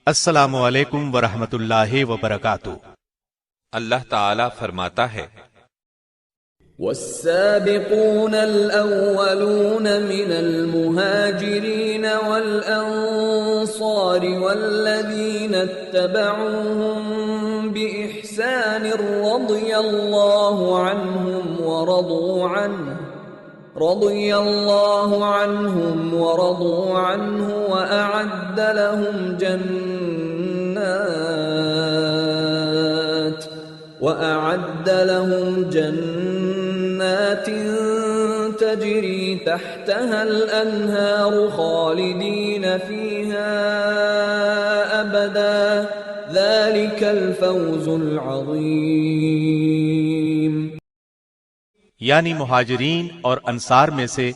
السلام علیکم ورحمۃ اللہ وبرکاتہ۔ اللہ تعالی فرماتا ہے والسابقون الأولون من المهاجرين والأنصار والذين اتبعوهم بإحسان رضي الله عنهم ورضوا عنه وأعد لهم جنات تجري تحتها الأنهار خالدين فيها أبدا ذلك الفوز العظيم۔ یعنی مہاجرین اور انصار میں سے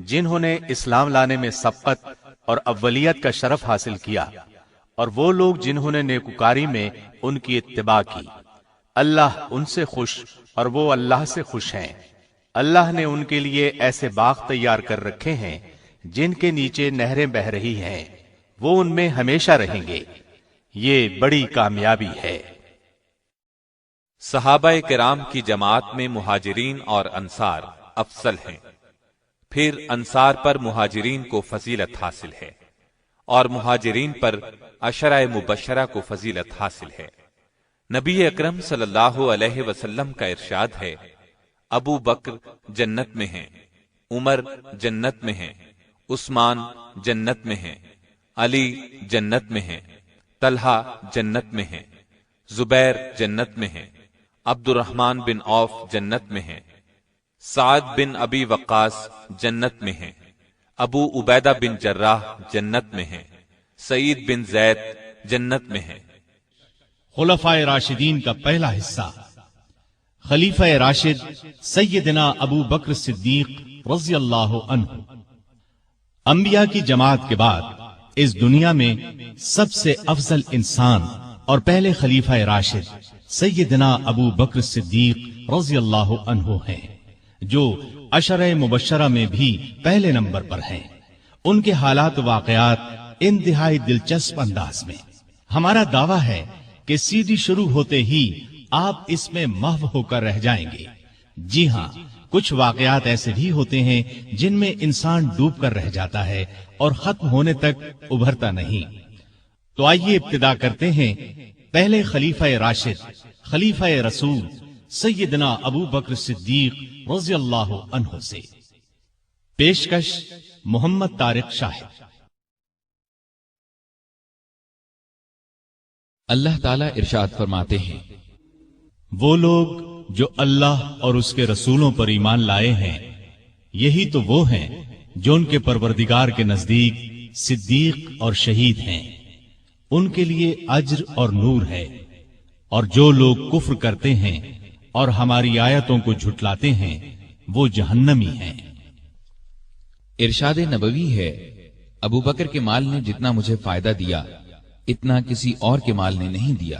جنہوں نے اسلام لانے میں سبقت اور اولیت کا شرف حاصل کیا، اور وہ لوگ جنہوں نے نیکوکاری میں ان کی اتباع کی، اللہ ان سے خوش اور وہ اللہ سے خوش ہیں۔ اللہ نے ان کے لیے ایسے باغ تیار کر رکھے ہیں جن کے نیچے نہریں بہہ رہی ہیں، وہ ان میں ہمیشہ رہیں گے، یہ بڑی کامیابی ہے۔ صحابہ کرام کی جماعت میں مہاجرین اور انصار افضل ہیں، پھر انصار پر مہاجرین کو فضیلت حاصل ہے، اور مہاجرین پر عشرہ مبشرہ کو فضیلت حاصل ہے۔ نبی اکرم صلی اللہ علیہ وسلم کا ارشاد ہے، ابو بکر جنت میں ہیں، عمر جنت میں ہیں، عثمان جنت میں ہیں، علی جنت میں ہیں، طلحہ جنت میں ہیں، زبیر جنت میں ہیں، عبد الرحمن بن عوف جنت میں ہیں، سعد بن ابی وقاص جنت میں ہیں، ابو عبیدہ بن جراح جنت میں ہیں، سعید بن زید جنت میں ہیں۔ خلفائے راشدین کا پہلا حصہ۔ خلیفہ راشد سیدنا ابو بکر صدیق رضی اللہ عنہ۔ انبیاء کی جماعت کے بعد اس دنیا میں سب سے افضل انسان اور پہلے خلیفہ راشد سیدنا ابو بکر صدیق رضی اللہ عنہ ہیں، جو عشرہ مبشرہ میں بھی پہلے نمبر پر ہیں۔ ان کے حالات و واقعات انتہائی دلچسپ انداز میں۔ ہمارا دعویٰ ہے کہ سیدھی شروع ہوتے ہی آپ اس میں محو ہو کر رہ جائیں گے۔ جی ہاں، کچھ واقعات ایسے بھی ہوتے ہیں جن میں انسان ڈوب کر رہ جاتا ہے اور ختم ہونے تک ابھرتا نہیں۔ تو آئیے ابتدا کرتے ہیں پہلے خلیفہ راشد، خلیفہ رسول سیدنا ابو بکر صدیق رضی اللہ عنہ سے۔ پیشکش محمد طارق شاہد۔ اللہ تعالیٰ ارشاد فرماتے ہیں، وہ لوگ جو اللہ اور اس کے رسولوں پر ایمان لائے ہیں، یہی تو وہ ہیں جو ان کے پروردگار کے نزدیک صدیق اور شہید ہیں، ان کے لیے اجر اور نور ہے۔ اور جو لوگ کفر کرتے ہیں اور ہماری آیتوں کو جھٹلاتے ہیں، وہ جہنمی ہیں۔ ارشاد نبوی ہے، ابو بکر کے مال نے جتنا مجھے فائدہ دیا اتنا کسی اور کے مال نے نہیں دیا۔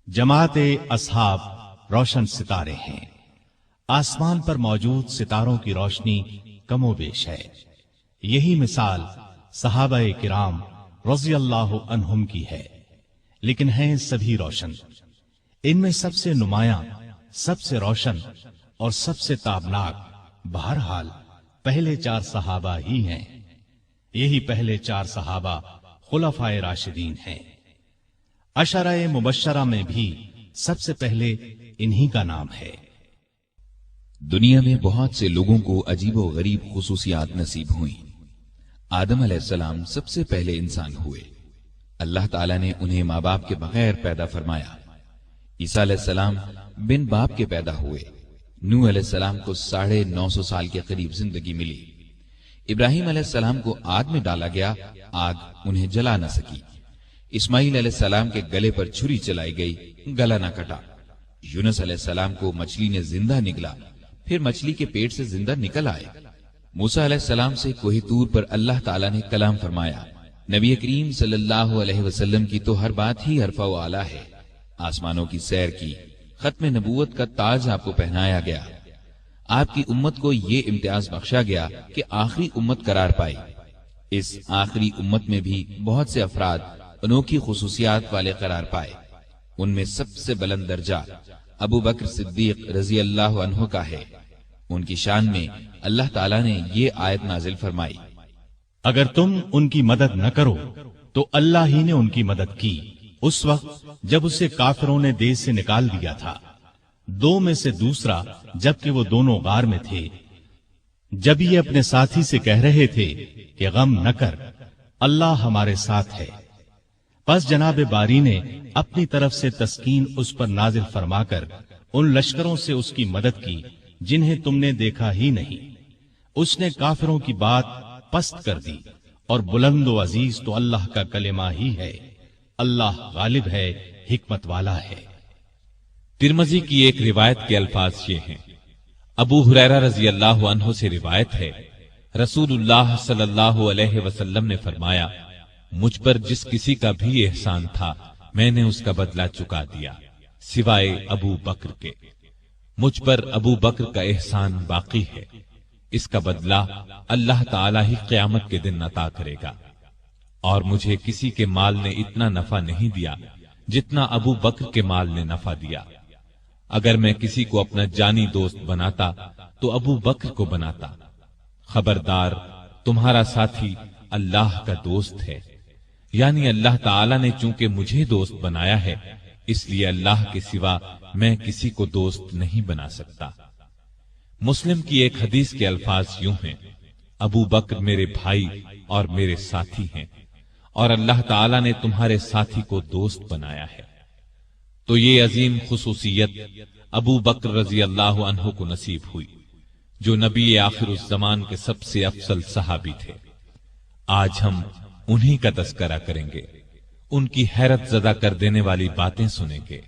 جماعت اصحاب روشن ستارے ہیں، آسمان پر موجود ستاروں کی روشنی کم و بیش ہے۔ یہی مثال صحابہ کرام رضی اللہ عنہم کی ہے، لیکن ہیں سبھی روشن۔ ان میں سب سے نمایاں، سب سے روشن اور سب سے تابناک بہرحال پہلے چار صحابہ ہی ہیں۔ یہی پہلے چار صحابہ خلفائے راشدین ہیں۔ عشرہ مبشرہ میں بھی سب سے پہلے انہی کا نام ہے۔ دنیا میں بہت سے لوگوں کو عجیب و غریب خصوصیات نصیب ہوئیں۔ آدم علیہ السلام سب سے پہلے انسان ہوئے، اللہ تعالیٰ نے انہیں ماں باپ کے بغیر پیدا فرمایا۔ عیسیٰ علیہ السلام بن باپ کے پیدا ہوئے۔ نوح علیہ السلام کو 950 سال کے قریب زندگی ملی۔ ابراہیم علیہ السلام کو آگ میں ڈالا گیا، آگ انہیں جلا نہ سکی۔ اسماعیل علیہ السلام کے گلے پر چھری چلائی گئی، گلا نہ کٹا۔ یونس علیہ السلام کو مچھلی نے زندہ نگلا، پھر مچھلی کے پیٹ سے زندہ نکل آئے۔ موسیٰ علیہ السلام سے کوہ طور پر اللہ تعالیٰ نے کلام فرمایا۔ نبی کریم صلی اللہ علیہ وسلم کی تو ہر بات ہی عرفہ و اعلیٰ ہے۔ آسمانوں کی سیر کی، ختم نبوت کا تاج آپ کو پہنایا گیا۔ آپ کی امت کو یہ امتیاز بخشا گیا کہ آخری امت قرار پائی۔ اس آخری امت میں بھی بہت سے افراد انوکھی خصوصیات والے قرار پائے. ان میں سب سے بلند درجہ ابو بکر صدیق رضی اللہ عنہ کا ہے. ان کی شان میں اللہ تعالیٰ نے یہ آیت نازل فرمائی: اگر تم ان کی مدد نہ کرو تو اللہ ہی نے ان کی مدد کی اس وقت جب اسے کافروں نے دیش سے نکال دیا تھا، دو میں سے دوسرا جبکہ وہ دونوں غار میں تھے، جب یہ اپنے ساتھی سے کہہ رہے تھے کہ غم نہ کر، اللہ ہمارے ساتھ ہے. پس جناب باری نے اپنی طرف سے تسکین اس پر نازل فرما کر ان لشکروں سے اس کی مدد کی جنہیں تم نے دیکھا ہی نہیں. اس نے کافروں کی بات پست کر دی، اور بلند و عزیز تو اللہ کا کلمہ ہی ہے. اللہ غالب ہے، حکمت والا ہے. ترمذی کی ایک روایت کے الفاظ یہ ہیں: ابو ہریرہ رضی اللہ عنہ سے روایت ہے، رسول اللہ صلی اللہ علیہ وسلم نے فرمایا، مجھ پر جس کسی کا بھی احسان تھا میں نے اس کا بدلہ چکا دیا سوائے ابو بکر کے. مجھ پر ابو بکر کا احسان باقی ہے، اس کا بدلہ اللہ تعالی ہی قیامت کے دن عطا کرے گا. اور مجھے کسی کے مال نے اتنا نفع نہیں دیا جتنا ابو بکر کے مال نے نفع دیا. اگر میں کسی کو اپنا جانی دوست بناتا تو ابو بکر کو بناتا. خبردار، تمہارا ساتھی اللہ کا دوست ہے. یعنی اللہ تعالی نے چونکہ مجھے دوست بنایا ہے، اس لیے اللہ کے سوا میں کسی کو دوست نہیں بنا سکتا. مسلم کی ایک حدیث کے الفاظ یوں ہیں: ابو بکر میرے بھائی اور میرے ساتھی ہیں، اور اللہ تعالی نے تمہارے ساتھی کو دوست بنایا ہے. تو یہ عظیم خصوصیت ابو بکر رضی اللہ عنہ کو نصیب ہوئی، جو نبی آخر الزمان کے سب سے افضل صحابی تھے. آج ہم انہی کا تذکرہ کریں گے، ان کی حیرت زدہ کر دینے والی باتیں سنیں گے.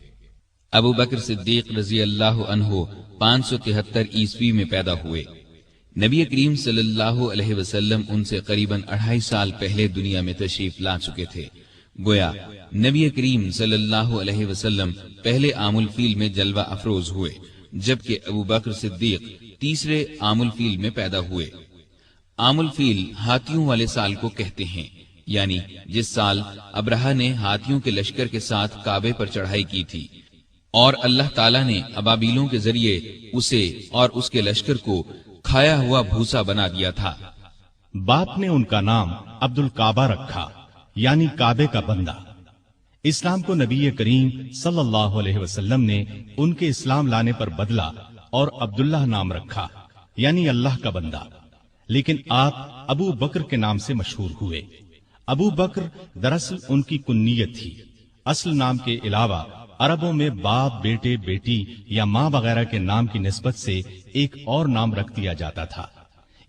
ابو بکر صدیق رضی اللہ عنہ 573 عیسوی میں پیدا ہوئے. نبی کریم صلی اللہ علیہ وسلم ان سے قریباً 2.5 سال پہلے دنیا میں تشریف لا چکے تھے. گویا نبی کریم صلی اللہ علیہ وسلم پہلے عام الفیل میں جلوہ افروز ہوئے، جبکہ ابو بکر صدیق تیسرے عام الفیل میں پیدا ہوئے. عام الفیل ہاتھیوں والے سال کو کہتے ہیں، یعنی جس سال ابرہہ نے ہاتھیوں کے لشکر کے ساتھ کعبے پر چڑھائی کی تھی، اور اللہ تعالیٰ نے ابابیلوں کے ذریعے اسے اور اس کے لشکر کو کھایا ہوا بھوسا بنا دیا تھا. باپ نے ان کا نام عبد الکعبہ رکھا، یعنی کعبے کا بندہ. اسلام کو نبی کریم صلی اللہ علیہ وسلم نے ان کے اسلام لانے پر بدلا اور عبداللہ نام رکھا، یعنی اللہ کا بندہ. لیکن آپ ابو بکر کے نام سے مشہور ہوئے. ابو بکر دراصل ان کی کنیت تھی. اصل نام کے علاوہ عربوں میں باپ، بیٹے، بیٹی یا ماں وغیرہ کے نام کی نسبت سے ایک اور نام رکھ دیا جاتا تھا.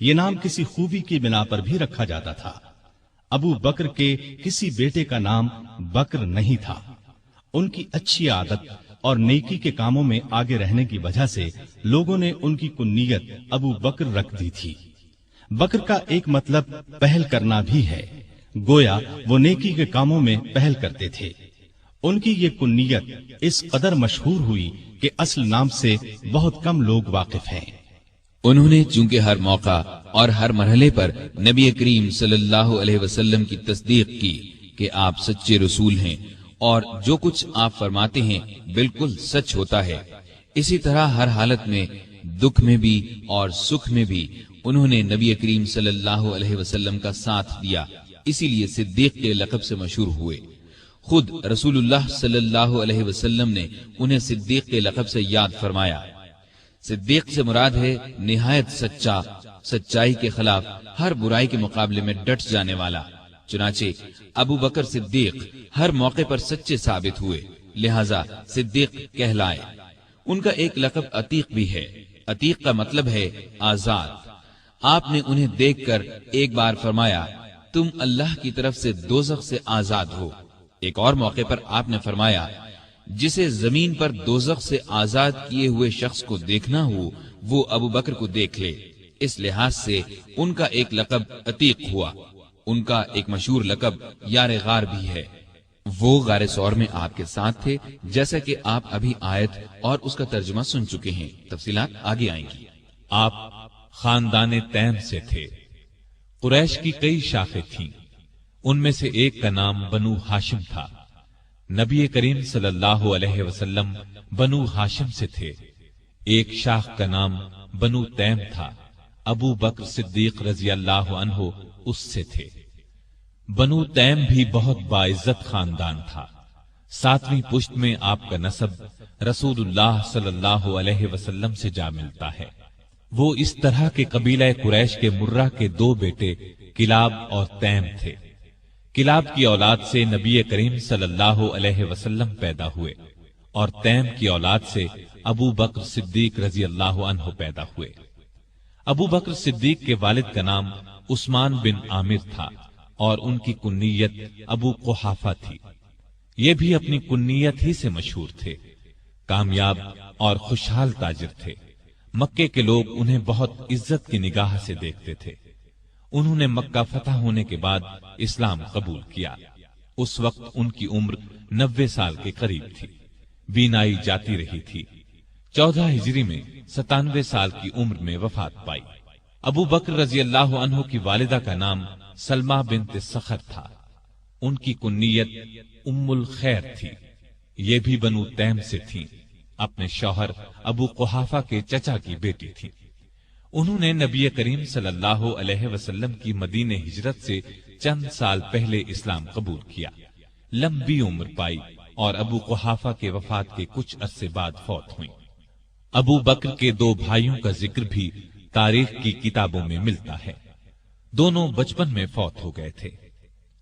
یہ نام کسی خوبی کی بنا پر بھی رکھا جاتا تھا. ابو بکر کے کسی بیٹے کا نام بکر نہیں تھا. ان کی اچھی عادت اور نیکی کے کاموں میں آگے رہنے کی وجہ سے لوگوں نے ان کی کنیت ابو بکر رکھ دی تھی. بکر کا ایک مطلب پہل کرنا بھی ہے، گویا وہ نیکی کے کاموں میں پہل کرتے تھے. ان کی یہ کنیت اس قدر مشہور ہوئی کہ اصل نام سے بہت کم لوگ واقف ہیں. انہوں نے چونکہ ہر موقع اور ہر مرحلے پر نبی کریم صلی اللہ علیہ وسلم کی تصدیق کی کہ آپ سچے رسول ہیں اور جو کچھ آپ فرماتے ہیں بالکل سچ ہوتا ہے، اسی طرح ہر حالت میں، دکھ میں بھی اور سکھ میں بھی انہوں نے نبی کریم صلی اللہ علیہ وسلم کا ساتھ دیا. اسی لیے صدیق کے لقب سے مشہور ہوئے. خود رسول اللہ صلی اللہ علیہ وسلم نے انہیں صدیق کے لقب سے یاد فرمایا. صدیق سے مراد ہے نہایت سچا، سچائی کے خلاف ہر برائی کے مقابلے میں ڈٹ جانے والا. چنانچہ ابو بکر صدیق ہر موقع پر سچے ثابت ہوئے، لہذا صدیق کہلائے. ان کا ایک لقب عتیق بھی ہے. عتیق کا مطلب ہے آزاد. آپ نے انہیں دیکھ کر ایک بار فرمایا، تم اللہ کی طرف سے دوزخ سے آزاد ہو. ایک اور موقع پر آپ نے فرمایا، جسے زمین پر دوزخ سے آزاد کیے ہوئے شخص کو دیکھنا ہو وہ ابو بکر کو دیکھ لے. اس لحاظ سے ان کا ایک لقب عتیق ہوا. ان کا ایک مشہور لقب یار غار بھی ہے. وہ غار ثور میں آپ کے ساتھ تھے، جیسا کہ آپ ابھی آیت اور اس کا ترجمہ سن چکے ہیں. تفصیلات آگے آئیں گی. آپ خاندان تیم سے تھے. قریش کی کئی شاخیں تھیں، ان میں سے ایک کا نام بنو ہاشم تھا۔ نبی کریم صلی اللہ علیہ وسلم بنو ہاشم سے تھے۔ ایک شاخ کا نام بنو تیم تھا، ابو بکر صدیق رضی اللہ عنہ اس سے تھے۔ بنو تیم بھی بہت باعزت خاندان تھا۔ 7ویں پشت میں آپ کا نسب رسول اللہ صلی اللہ علیہ وسلم سے جا ملتا ہے۔ وہ اس طرح کے قبیلہ قریش کے مرہ کے 2 بیٹے کلاب اور تیم تھے۔ کلاب کی اولاد سے نبی کریم صلی اللہ علیہ وسلم پیدا ہوئے اور تیم کی اولاد سے ابو بکر صدیق رضی اللہ عنہ پیدا ہوئے۔ ابو بکر صدیق کے والد کا نام عثمان بن عامر تھا اور ان کی کنیت ابو قحافہ تھی۔ یہ بھی اپنی کنیت ہی سے مشہور تھے۔ کامیاب اور خوشحال تاجر تھے۔ مکے کے لوگ انہیں بہت عزت کی نگاہ سے دیکھتے تھے۔ انہوں نے مکہ فتح ہونے کے بعد اسلام قبول کیا۔ اس وقت ان کی عمر 90 سال کے قریب تھی۔ بینائی جاتی رہی تھی۔ 14 ہجری میں 97 سال کی عمر میں وفات پائی۔ ابو بکر رضی اللہ عنہ کی والدہ کا نام سلمہ بنت سخر تھا۔ ان کی کنیت ام الخیر تھی۔ یہ بھی بنو تیم سے تھیں۔ اپنے شوہر ابو قحافہ کے چچا کی بیٹی تھی۔ انہوں نے نبی کریم صلی اللہ علیہ وسلم کی مدینہ ہجرت سے چند سال پہلے اسلام قبول کیا۔ لمبی عمر پائی اور ابو قحافہ کے وفات کے کچھ عرصے بعد فوت ہوئیں۔ ابو بکر کے 2 بھائیوں کا ذکر بھی تاریخ کی کتابوں میں ملتا ہے۔ دونوں بچپن میں فوت ہو گئے تھے۔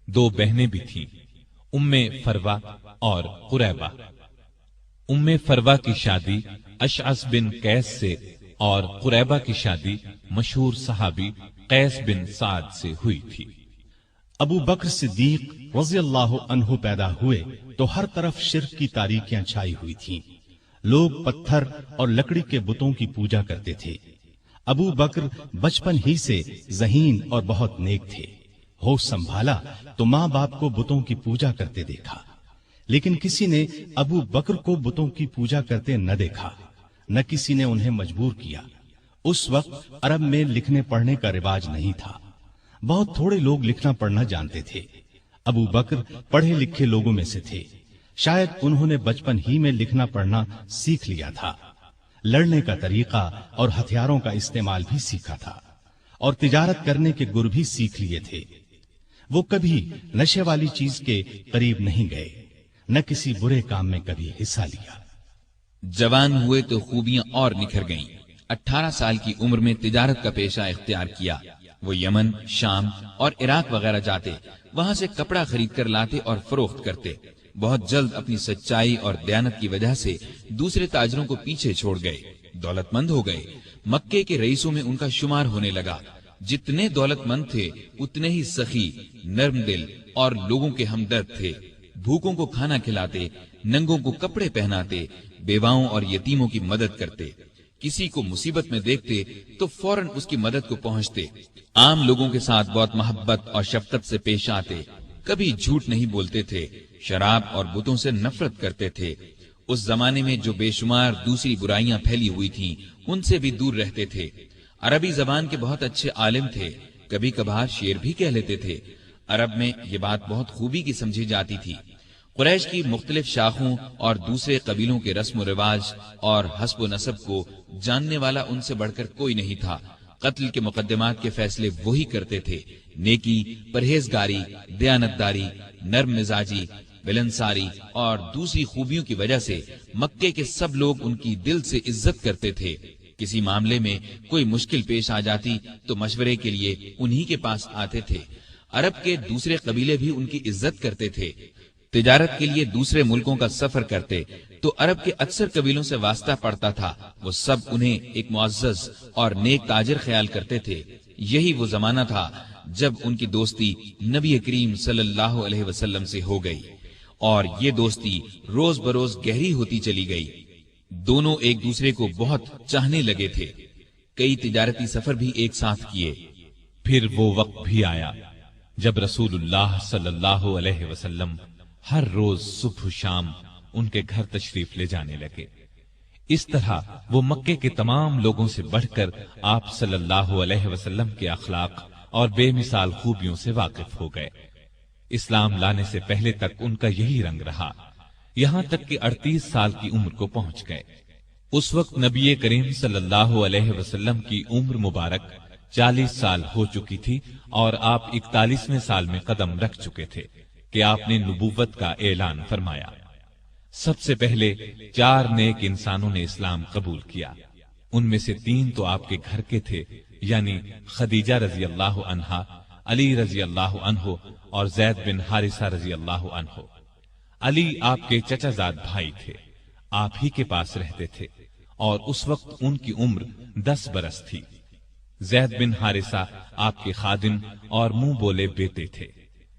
2 بہنیں بھی تھیں، ام فروا اور قریبہ۔ ام فروا کی شادی اشعث بن قیس سے اور قریبہ کی شادی مشہور صحابی قیس بن سعد سے ہوئی تھی۔ ابو بکر صدیق رضی اللہ عنہ پیدا ہوئے تو ہر طرف شرک کی تاریکیاں چھائی ہوئی تھیں۔ لوگ پتھر اور لکڑی کے بتوں کی پوجا کرتے تھے۔ ابو بکر بچپن ہی سے ذہین اور بہت نیک تھے۔ ہوش سنبھالا تو ماں باپ کو بتوں کی پوجا کرتے دیکھا، لیکن کسی نے ابو بکر کو بتوں کی پوجا کرتے نہ دیکھا، نہ کسی نے انہیں مجبور کیا۔ اس وقت عرب میں لکھنے پڑھنے کا رواج نہیں تھا۔ بہت تھوڑے لوگ لکھنا پڑھنا جانتے تھے۔ ابو بکر پڑھے لکھے لوگوں میں سے تھے۔ شاید انہوں نے بچپن ہی میں لکھنا پڑھنا سیکھ لیا تھا۔ لڑنے کا طریقہ اور ہتھیاروں کا استعمال بھی سیکھا تھا اور تجارت کرنے کے گر بھی سیکھ لیے تھے۔ وہ کبھی نشے والی چیز کے قریب نہیں گئے، نہ کسی برے کام میں کبھی حصہ لیا۔ جوان ہوئے تو خوبیاں اور نکھر گئیں۔ 18 سال کی عمر میں تجارت کا پیشہ اختیار کیا۔ وہ یمن، شام اور عراق وغیرہ جاتے، وہاں سے کپڑا خرید کر لاتے اور فروخت کرتے۔ بہت جلد اپنی سچائی اور دیانت کی وجہ سے دوسرے تاجروں کو پیچھے چھوڑ گئے، دولت مند ہو گئے۔ مکے کے رئیسوں میں ان کا شمار ہونے لگا۔ جتنے دولت مند تھے اتنے ہی سخی، نرم دل اور لوگوں کے ہمدرد تھے۔ بھوکوں کو کھانا کھلاتے، ننگوں کو کپڑے پہناتے، بیواؤں اور یتیموں کی مدد کرتے۔ کسی کو مصیبت میں دیکھتے تو فوراً اس کی مدد کو پہنچتے۔ عام لوگوں کے ساتھ بہت محبت اور شفقت سے پیش آتے۔ کبھی جھوٹ نہیں بولتے تھے۔ شراب اور بتوں سے نفرت کرتے تھے۔ اس زمانے میں جو بے شمار دوسری برائیاں پھیلی ہوئی تھیں ان سے بھی دور رہتے تھے۔ عربی زبان کے بہت اچھے عالم تھے، کبھی کبھار شعر بھی کہہ لیتے تھے۔ عرب میں یہ بات بہت خوبی کی سمجھی جاتی تھی۔ قریش کی مختلف شاخوں اور دوسرے قبیلوں کے رسم و رواج اور حسب و نسب کو جاننے والا ان سے بڑھ کر کوئی نہیں تھا۔ قتل کے مقدمات کے فیصلے وہی کرتے تھے۔ نیکی، پرہیزگاری، دیانتداری، نرم مزاجی، ملنساری اور دوسری خوبیوں کی وجہ سے مکے کے سب لوگ ان کی دل سے عزت کرتے تھے۔ کسی معاملے میں کوئی مشکل پیش آ جاتی تو مشورے کے لیے انہی کے پاس آتے تھے۔ عرب کے دوسرے قبیلے بھی ان کی عزت کرتے تھے۔ تجارت کے لیے دوسرے ملکوں کا سفر کرتے تو عرب کے اکثر قبیلوں سے واسطہ پڑتا تھا۔ وہ سب انہیں ایک معزز اور نیک تاجر خیال کرتے تھے۔ یہی وہ زمانہ تھا جب ان کی دوستی نبی کریم صلی اللہ علیہ وسلم سے ہو گئی، اور یہ دوستی روز بروز گہری ہوتی چلی گئی۔ دونوں ایک دوسرے کو بہت چاہنے لگے تھے۔ کئی تجارتی سفر بھی ایک ساتھ کیے۔ پھر وہ وقت بھی آیا جب رسول اللہ صلی اللہ علیہ وسلم ہر روز صبح و شام ان کے گھر تشریف لے جانے لگے۔ اس طرح وہ مکے کے تمام لوگوں سے بڑھ کر آپ صلی اللہ علیہ وسلم کے اخلاق اور بے مثال خوبیوں سے واقف ہو گئے۔ اسلام لانے سے پہلے تک ان کا یہی رنگ رہا، یہاں تک کہ 38 سال کی عمر کو پہنچ گئے۔ اس وقت نبی کریم صلی اللہ علیہ وسلم کی عمر مبارک 40 سال ہو چکی تھی اور آپ 41ویں سال میں قدم رکھ چکے تھے کہ آپ نے نبوت کا اعلان فرمایا۔ سب سے پہلے 4 نیک انسانوں نے اسلام قبول کیا، ان میں سے 3 تو آپ کے گھر کے تھے، یعنی خدیجہ رضی اللہ عنہا، علی رضی اللہ عنہ اور زید بن حارثہ رضی اللہ عنہ۔ علی آپ کے چچا زاد بھائی تھے، آپ ہی کے پاس رہتے تھے اور اس وقت ان کی عمر 10 برس تھی۔ زید بن حارثہ آپ کے خادم اور منہ بولے بیٹے تھے۔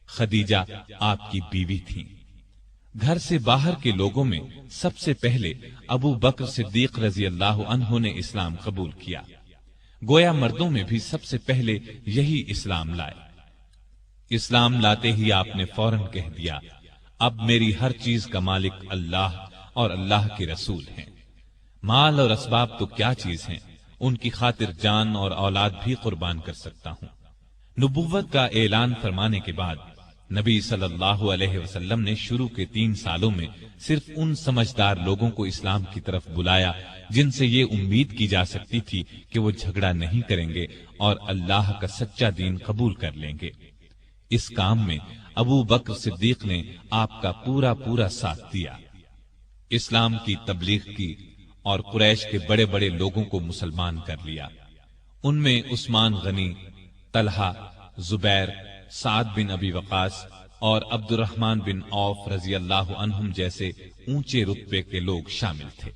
خدیجہ آپ کی بیوی تھی۔ گھر سے باہر کے لوگوں میں سب سے پہلے ابو بکر صدیق رضی اللہ عنہ نے اسلام قبول کیا، گویا مردوں میں بھی سب سے پہلے یہی اسلام لائے۔ اسلام لاتے ہی آپ نے فوراً کہہ دیا، اب میری ہر چیز کا مالک اللہ اور اللہ کے رسول ہیں۔ مال اور اسباب تو کیا چیز ہیں، ان کی خاطر جان اور اولاد بھی قربان کر سکتا ہوں۔ نبوت کا اعلان فرمانے کے بعد نبی صلی اللہ علیہ وسلم نے شروع کے 3 سالوں میں صرف ان سمجھدار لوگوں کو اسلام کی طرف بلایا جن سے یہ امید کی جا سکتی تھی کہ وہ جھگڑا نہیں کریں گے اور اللہ کا سچا دین قبول کر لیں گے۔ اس کام میں ابو بکر صدیق نے آپ کا پورا ساتھ دیا، اسلام کی تبلیغ کی اور قریش کے بڑے بڑے لوگوں کو مسلمان کر لیا۔ ان میں عثمان غنی، طلحہ، زبیر، سعد بن ابی وقاص اور عبد الرحمن بن عوف رضی اللہ عنہم جیسے اونچے رتبے کے لوگ شامل تھے۔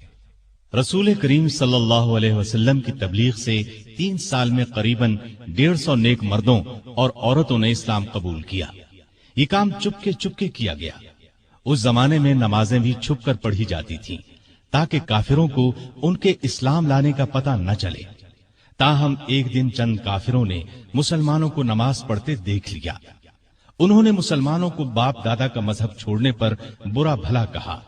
رسول کریم صلی اللہ علیہ وسلم کی تبلیغ سے 3 سال میں قریباً 150 نیک مردوں اور عورتوں نے اسلام قبول کیا۔ یہ کام چپکے کیا گیا۔ اس زمانے میں نمازیں بھی چھپ کر پڑھی جاتی تھیں تاکہ کافروں کو ان کے اسلام لانے کا پتہ نہ چلے۔ تاہم ایک دن چند کافروں نے مسلمانوں کو نماز پڑھتے دیکھ لیا۔ انہوں نے مسلمانوں کو باپ دادا کا مذہب چھوڑنے پر برا بھلا کہا۔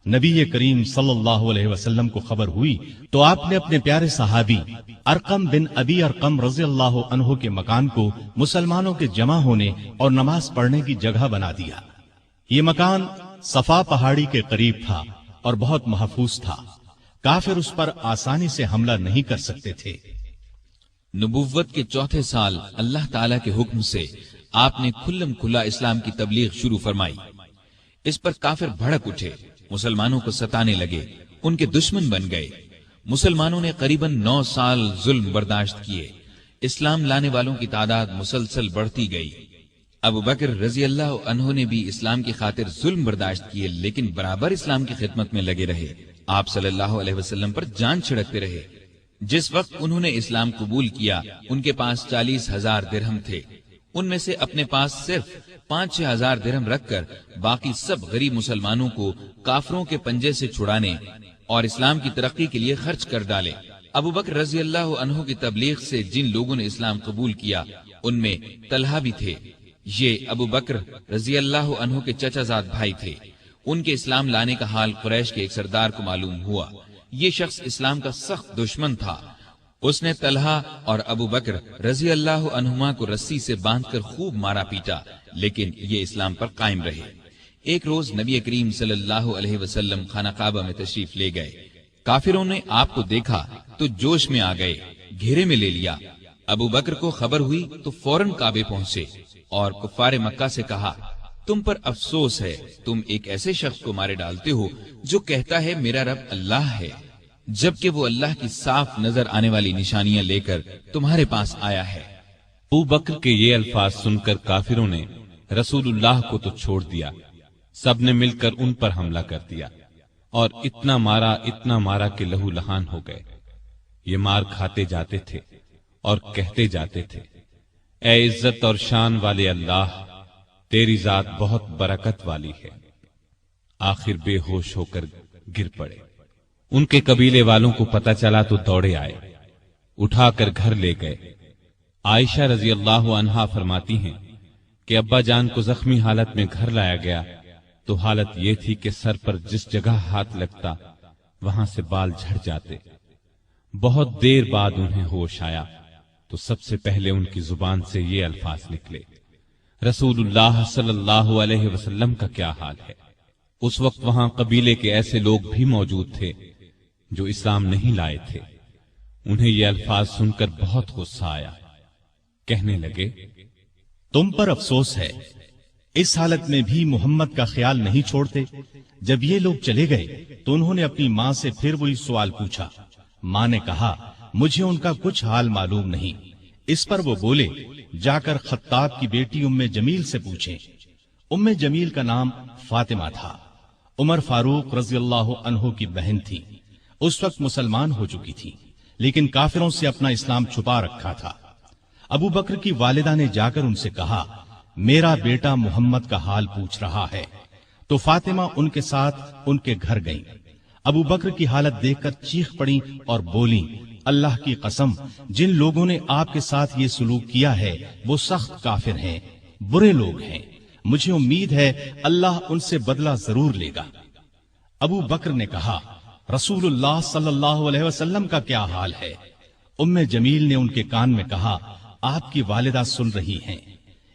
نبی کریم صلی اللہ علیہ وسلم کو خبر ہوئی تو آپ نے اپنے پیارے صحابی ارقم بن ابی ارقم رضی اللہ عنہ کے مکان کو مسلمانوں کے جمع ہونے اور نماز پڑھنے کی جگہ بنا دیا۔ یہ مکان صفا پہاڑی کے قریب تھا اور بہت محفوظ تھا، کافر اس پر آسانی سے حملہ نہیں کر سکتے تھے۔ نبوت کے 4تھے سال اللہ تعالیٰ کے حکم سے آپ نے کھلم کھلا اسلام کی تبلیغ شروع فرمائی۔ اس پر کافر بھڑک اٹھے، مسلمانوں کو ستانے لگے، ان کے دشمن بن گئے۔ مسلمانوں نے قریباً 9 سال ظلم برداشت کیے۔ اسلام لانے والوں کی تعداد مسلسل بڑھتی گئی۔ ابو بکر رضی اللہ عنہ نے بھی اسلام کی خاطر ظلم برداشت کیے، لیکن برابر اسلام کی خدمت میں لگے رہے۔ آپ صلی اللہ علیہ وسلم پر جان چھڑکتے رہے۔ جس وقت انہوں نے اسلام قبول کیا ان کے پاس 40,000 درہم تھے۔ ان میں سے اپنے پاس صرف 5-6 ہزار درہم رکھ کر باقی سب غریب مسلمانوں کو کافروں کے پنجے سے چھڑانے اور اسلام کی ترقی کے لیے خرچ کر ڈالے۔ ابو بکر رضی اللہ عنہ کی تبلیغ سے جن لوگوں نے اسلام قبول کیا ان میں طلحہ بھی تھے۔ یہ ابو بکر رضی اللہ عنہ کے چچا زاد بھائی تھے۔ ان کے اسلام لانے کا حال قریش کے ایک سردار کو معلوم ہوا۔ یہ شخص اسلام کا سخت دشمن تھا۔ اس نے طلحہ اور ابو بکر رضی اللہ عنہما کو رسی سے باندھ کر خوب مارا پیٹا، لیکن یہ اسلام پر قائم رہے۔ ایک روز نبی کریم صلی اللہ علیہ وسلم خانہ کعبہ میں تشریف لے گئے۔ کافروں نے آپ کو دیکھا تو جوش میں آ گئے، گھیرے میں لے لیا۔ ابو بکر کو خبر ہوئی تو فوراً کعبے پہنچے اور کفار مکہ سے کہا، تم پر افسوس ہے، تم ایک ایسے شخص کو مارے ڈالتے ہو جو کہتا ہے میرا رب اللہ ہے، جبکہ وہ اللہ کی صاف نظر آنے والی نشانیاں لے کر تمہارے پاس آیا ہے۔ ابو بکر کے یہ الفاظ سن کر کافروں نے رسول اللہ کو تو چھوڑ دیا، سب نے مل کر ان پر حملہ کر دیا اور اتنا مارا کہ لہو لہان ہو گئے۔ یہ مار کھاتے جاتے تھے اور کہتے جاتے تھے، اے عزت اور شان والے اللہ، تیری ذات بہت برکت والی ہے۔ آخر بے ہوش ہو کر گر پڑے۔ ان کے قبیلے والوں کو پتہ چلا تو دوڑے آئے، اٹھا کر گھر لے گئے۔ عائشہ رضی اللہ عنہا فرماتی ہیں کہ ابا جان کو زخمی حالت میں گھر لایا گیا تو حالت یہ تھی کہ سر پر جس جگہ ہاتھ لگتا وہاں سے بال جھڑ جاتے۔ بہت دیر بعد انہیں ہوش آیا تو سب سے پہلے ان کی زبان سے یہ الفاظ نکلے، رسول اللہ صلی اللہ علیہ وسلم کا کیا حال ہے؟ اس وقت وہاں قبیلے کے ایسے لوگ بھی موجود تھے جو اسلام نہیں لائے تھے۔ انہیں یہ الفاظ سن کر بہت غصہ آیا، کہنے لگے، تم پر افسوس ہے، اس حالت میں بھی محمد کا خیال نہیں چھوڑتے۔ جب یہ لوگ چلے گئے تو انہوں نے اپنی ماں سے پھر وہی سوال پوچھا۔ ماں نے کہا، مجھے ان کا کچھ حال معلوم نہیں۔ اس پر وہ بولے، جا کر خطاب کی بیٹی ام جمیل سے پوچھیں۔ ام جمیل کا نام فاطمہ تھا، عمر فاروق رضی اللہ عنہ کی بہن تھی۔ اس وقت مسلمان ہو چکی تھی، لیکن کافروں سے اپنا اسلام چھپا رکھا تھا۔ ابو بکر کی والدہ نے جا کر ان سے کہا، میرا بیٹا محمد کا حال پوچھ رہا ہے۔ تو فاطمہ ان کے ساتھ ان کے گھر گئیں۔ ابو بکر کی حالت دیکھ کر چیخ پڑی اور بولی، اللہ کی قسم، جن لوگوں نے آپ کے ساتھ یہ سلوک کیا ہے وہ سخت کافر ہیں، برے لوگ ہیں۔ مجھے امید ہے اللہ ان سے بدلہ ضرور لے گا۔ ابو بکر نے کہا، رسول اللہ صلی اللہ علیہ وسلم کا کیا حال ہے؟ ام جمیل نے ان کے کان میں کہا، آپ کی والدہ سن رہی ہیں۔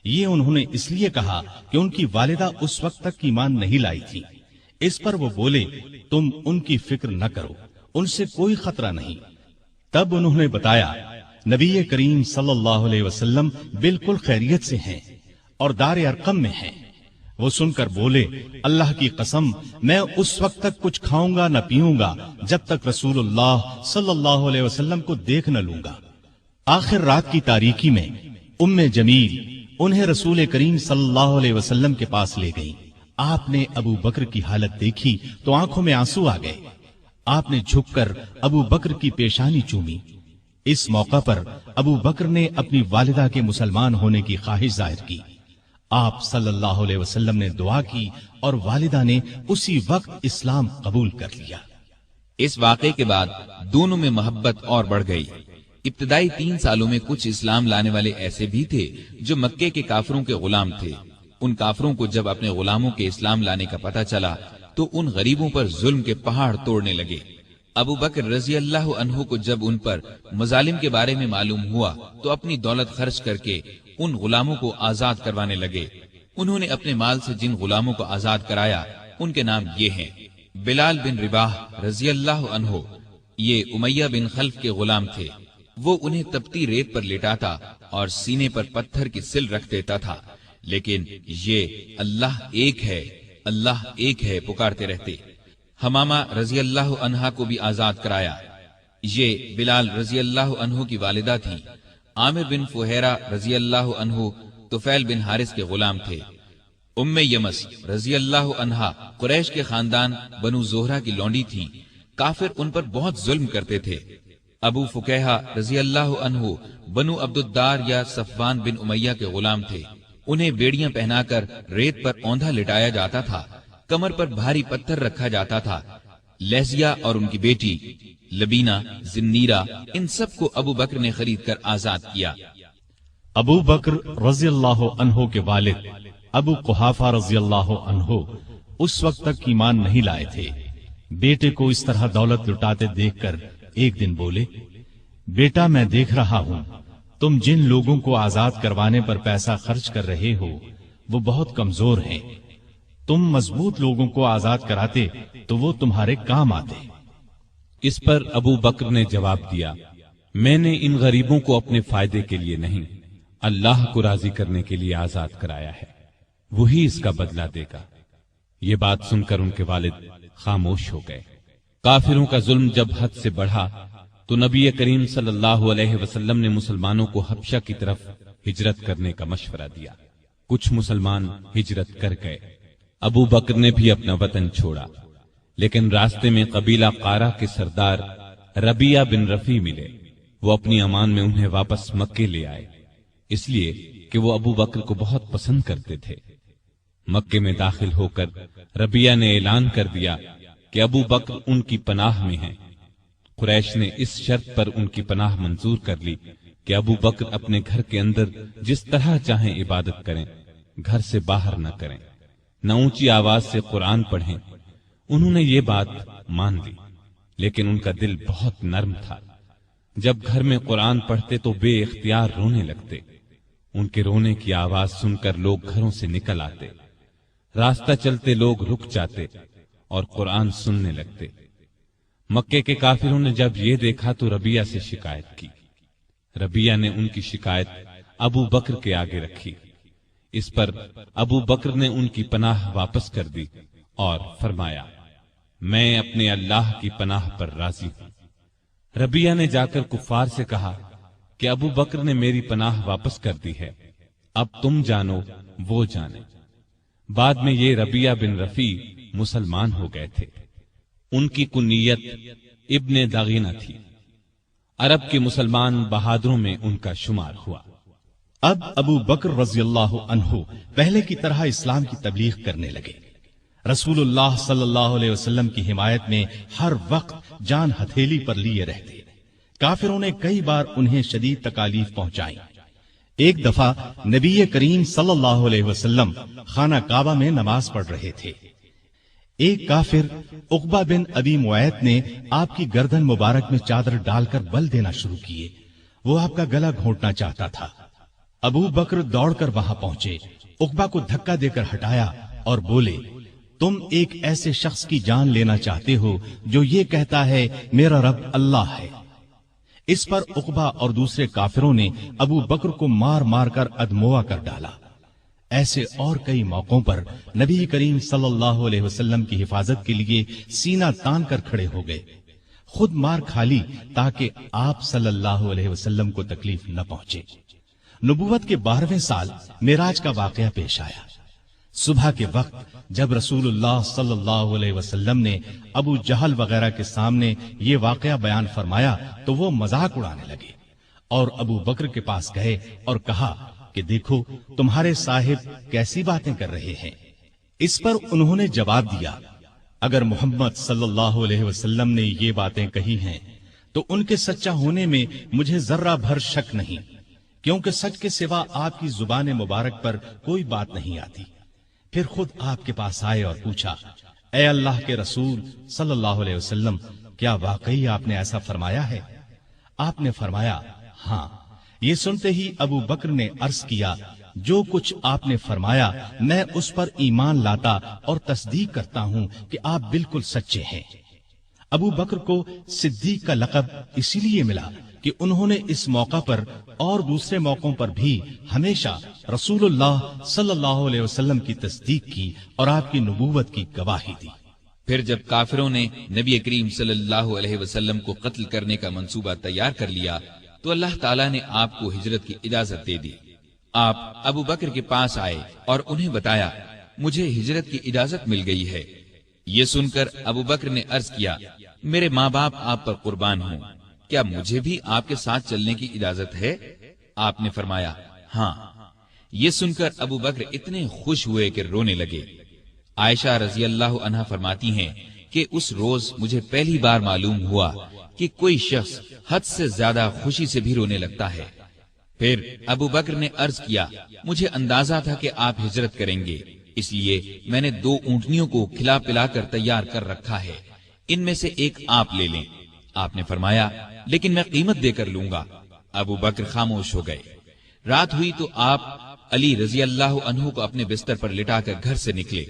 یہ انہوں نے اس لیے کہا کہ ان کی والدہ اس وقت تک ایمان نہیں لائی تھی۔ اس پر وہ بولے، تم ان کی فکر نہ کرو، ان سے کوئی خطرہ نہیں۔ تب انہوں نے بتایا، نبی کریم صلی اللہ علیہ وسلم بالکل خیریت سے ہیں اور دار ارقم میں ہیں۔ وہ سن کر بولے، اللہ کی قسم، میں اس وقت تک کچھ کھاؤں گا نہ پیوں گا جب تک رسول اللہ صلی اللہ علیہ وسلم کو دیکھ نہ لوں گا۔ آخر رات کی تاریکی میں ام جمیل انہیں رسول کریم صلی اللہ علیہ وسلم کے پاس لے گئی۔ آپ نے ابو بکر کی حالت دیکھی تو آنکھوں میں آنسو آ گئے۔ آپ نے جھک کر ابو بکر کی پیشانی چومی۔ اس موقع پر ابو بکر نے اپنی والدہ کے مسلمان ہونے کی خواہش ظاہر کی۔ آپ صلی اللہ علیہ وسلم نے دعا کی اور والدہ نے اسی وقت اسلام قبول کر لیا۔ اس واقعے کے بعد دونوں میں محبت اور بڑھ گئی۔ ابتدائی 3 سالوں میں کچھ اسلام لانے والے ایسے بھی تھے جو مکے کے کافروں کے غلام تھے۔ ان کافروں کو جب اپنے غلاموں کے اسلام لانے کا پتہ چلا تو ان غریبوں پر ظلم کے پہاڑ توڑنے لگے۔ ابو بکر رضی اللہ عنہ کو جب ان پر مظالم کے بارے میں معلوم ہوا تو اپنی دولت خرچ کر کے ان غلاموں کو آزاد کروانے لگے۔ انہوں نے اپنے مال سے جن غلاموں کو آزاد کرایا ان کے نام یہ ہیں: بلال بن رباح رضی اللہ عنہ، یہ امیہ بن خلف کے غلام تھے۔ وہ انہیں تپتی ریت پر لٹاتا اور سینے پر پتھر کی سل رکھ دیتا تھا، لیکن یہ اللہ ایک ہے، اللہ ایک ہے پکارتے رہتے۔ حمامہ رضی اللہ عنہا کو بھی آزاد کرایا۔ یہ بلال رضی اللہ عنہ کی والدہ تھی۔ عامر بن فہیرہ رضی اللہ عنہ طفیل بن حارث کے غلام تھے۔ ام یمس رضی اللہ عنہا قریش کے خاندان بنو زہرہ کی لونڈی تھی۔ کافر ان پر بہت ظلم کرتے تھے۔ ابو فکیہہ رضی اللہ عنہ بنو عبد الدار یا صفوان بن امیہ کے غلام تھے۔ انہیں بیڑیاں پہنا کر ریت پر اوندھا لٹایا جاتا تھا، کمر پر بھاری پتھر رکھا جاتا تھا۔ لہزیہ اور ان کی بیٹی لبینہ، زنیرہ، ان سب کو ابو بکر نے خرید کر آزاد کیا۔ ابو بکر رضی اللہ عنہ کے والد ابو قحافہ رضی اللہ عنہ اس وقت تک ایمان نہیں لائے تھے۔ بیٹے کو اس طرح دولت لٹاتے دیکھ کر ایک دن بولے، بیٹا میں دیکھ رہا ہوں تم جن لوگوں کو آزاد کروانے پر پیسہ خرچ کر رہے ہو وہ بہت کمزور ہیں۔ تم مضبوط لوگوں کو آزاد کراتے تو وہ تمہارے کام آتے۔ اس پر ابو بکر نے جواب دیا، میں نے ان غریبوں کو اپنے فائدے کے لیے نہیں، اللہ کو راضی کرنے کے لیے آزاد کرایا ہے، وہی اس کا بدلہ دے گا۔ یہ بات سن کر ان کے والد خاموش ہو گئے۔ کافروں کا ظلم جب حد سے بڑھا تو نبی کریم صلی اللہ علیہ وسلم نے مسلمانوں کو حبشہ کی طرف ہجرت کرنے کا مشورہ دیا۔ کچھ مسلمان ہجرت کر گئے۔ ابو بکر نے بھی اپنا وطن چھوڑا، لیکن راستے میں قبیلہ قارہ کے سردار ربیعہ بن رفیع ملے۔ وہ اپنی امان میں انہیں واپس مکے لے آئے، اس لیے کہ وہ ابو بکر کو بہت پسند کرتے تھے۔ مکے میں داخل ہو کر ربیعہ نے اعلان کر دیا کہ ابو بکر ان کی پناہ میں ہیں۔ قریش نے اس شرط پر ان کی پناہ منظور کر لی کہ ابو بکر اپنے گھر کے اندر جس طرح چاہیں عبادت کریں، گھر سے باہر نہ کریں، نہ اونچی آواز سے قرآن پڑھیں۔ انہوں نے یہ بات مان لی، لیکن ان کا دل بہت نرم تھا۔ جب گھر میں قرآن پڑھتے تو بے اختیار رونے لگتے، ان کے رونے کی آواز سن کر لوگ گھروں سے نکل آتے، راستہ چلتے لوگ رک جاتے اور قرآن سننے لگتے۔ مکے کے کافروں نے جب یہ دیکھا تو ربیہ سے شکایت کی۔ ربیہ نے ان کی شکایت ابو بکر کے آگے رکھی۔ اس پر ابو بکر نے ان کی پناہ واپس کر دی اور فرمایا، میں اپنے اللہ کی پناہ پر راضی ہوں۔ ربیہ نے جا کر کفار سے کہا کہ ابو بکر نے میری پناہ واپس کر دی ہے، اب تم جانو وہ جانے۔ بعد میں یہ ربیہ بن رفیع مسلمان ہو گئے تھے۔ ان کی کنیت ابن داغینہ تھی۔ عرب کے مسلمان بہادروں میں ان کا شمار ہوا۔ اب ابو بکر رضی اللہ عنہ پہلے کی طرح اسلام کی تبلیغ کرنے لگے۔ رسول اللہ صلی اللہ علیہ وسلم کی حمایت میں ہر وقت جان ہتھیلی پر لیے رہتے۔ کافروں نے کئی بار انہیں شدید تکالیف پہنچائیں۔ ایک دفعہ نبی کریم صلی اللہ علیہ وسلم خانہ کعبہ میں نماز پڑھ رہے تھے۔ ایک کافر عقبہ بن ابی معیط نے آپ کی گردن مبارک میں چادر ڈال کر بل دینا شروع کیے۔ وہ آپ کا گلا گھونٹنا چاہتا تھا۔ ابو بکر دوڑ کر وہاں پہنچے، عقبہ کو دھکا دے کر ہٹایا اور بولے، تم ایک ایسے شخص کی جان لینا چاہتے ہو جو یہ کہتا ہے میرا رب اللہ ہے۔ اس پر عقبہ اور دوسرے کافروں نے ابو بکر کو مار مار کر ادموا کر ڈالا۔ ایسے اور کئی موقعوں پر نبی کریم صلی اللہ علیہ وسلم کی حفاظت کے لیے سینہ تان کر کھڑے ہو گئے، خود مار کھا لی تاکہ آپ صلی اللہ علیہ وسلم کو تکلیف نہ پہنچے۔ نبوت کے 12ویں سال معراج کا واقعہ پیش آیا۔ صبح کے وقت جب رسول اللہ صلی اللہ علیہ وسلم نے ابو جہل وغیرہ کے سامنے یہ واقعہ بیان فرمایا تو وہ مذاق اڑانے لگے اور ابو بکر کے پاس گئے اور کہا کہ دیکھو تمہارے صاحب کیسی باتیں کر رہے ہیں۔ اس پر انہوں نے جواب دیا، اگر محمد صلی اللہ علیہ وسلم نے یہ باتیں کہی ہیں تو ان کے سچا ہونے میں مجھے ذرہ بھر شک نہیں، کیونکہ سچ کے سوا آپ کی زبان مبارک پر کوئی بات نہیں آتی۔ پھر خود آپ کے پاس آئے اور پوچھا، اے اللہ کے رسول صلی اللہ علیہ وسلم، کیا واقعی آپ نے ایسا فرمایا ہے؟ آپ نے فرمایا، ہاں۔ یہ سنتے ہی ابو بکر نے عرض کیا، جو کچھ آپ نے فرمایا میں اس پر ایمان لاتا اور تصدیق کرتا ہوں کہ آپ بالکل سچے ہیں۔ ابو بکر کو صدیق کا لقب اسی لیے ملا کہ انہوں نے اس موقع پر اور دوسرے موقعوں پر بھی ہمیشہ رسول اللہ صلی اللہ علیہ وسلم کی تصدیق کی اور آپ کی نبوت کی گواہی دی۔ پھر جب کافروں نے نبی کریم صلی اللہ علیہ وسلم کو قتل کرنے کا منصوبہ تیار کر لیا تو اللہ تعالیٰ نے آپ کو ہجرت کی اجازت دے دی۔ آپ ابو بکر کے پاس آئے اور انہیں بتایا، مجھے ہجرت کی اجازت مل گئی ہے۔ یہ سن کر ابو بکر نے عرض کیا، میرے ماں باپ آپ پر قربان ہوں، کیا مجھے بھی آپ کے ساتھ چلنے کی اجازت ہے؟ آپ نے فرمایا، ہاں۔ یہ سن کر ابو بکر اتنے خوش ہوئے کہ رونے لگے۔ عائشہ رضی اللہ عنہا فرماتی ہیں کہ اس روز مجھے پہلی بار معلوم ہوا کہ کوئی شخص حد سے زیادہ خوشی سے بھی رونے لگتا ہے۔ پھر ابو بکر نے عرض کیا، مجھے اندازہ تھا کہ آپ ہجرت کریں گے، اس لیے میں نے 2 اونٹنیوں کو کھلا پلا کر تیار کر رکھا ہے، ان میں سے ایک آپ لے لیں۔ آپ نے فرمایا، لیکن میں قیمت دے کر لوں گا۔ ابو بکر خاموش ہو گئے۔ رات ہوئی تو آپ علی رضی اللہ عنہ کو اپنے بستر پر لٹا کر گھر سے نکلے۔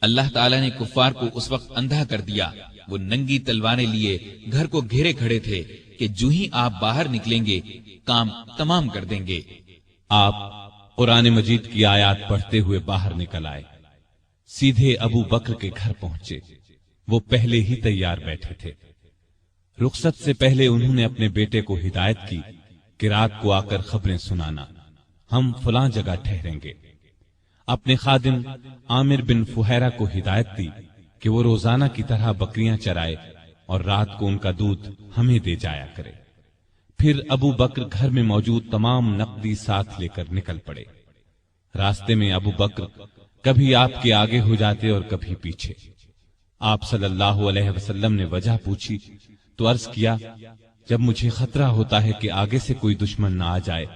اللہ تعالیٰ نے کفار کو اس وقت اندھا کر دیا، وہ ننگی تلواریں لیے گھر کو گھیرے کھڑے تھے کہ جو ہی آپ باہر نکلیں گے کام تمام کر دیں گے۔ آپ قرآن مجید کی آیات پڑھتے ہوئے باہر نکل آئے، سیدھے ابو بکر کے گھر پہنچے۔ وہ پہلے ہی تیار بیٹھے تھے۔ رخصت سے پہلے انہوں نے اپنے بیٹے کو ہدایت کی کہ رات کو آ کر خبریں سنانا، ہم فلاں جگہ ٹھہریں گے۔ اپنے خادم عامر بن فہیرہ کو ہدایت دی کہ وہ روزانہ کی طرح بکریاں چرائے اور رات کو ان کا دودھ ہمیں دے جایا کرے۔ پھر ابو بکر گھر میں موجود تمام نقدی ساتھ لے کر نکل پڑے۔ راستے میں ابو بکر کبھی آپ کے آگے ہو جاتے اور کبھی پیچھے۔ آپ صلی اللہ علیہ وسلم نے وجہ پوچھی تو عرض کیا، جب مجھے خطرہ ہوتا ہے کہ آگے سے کوئی دشمن نہ آ جائے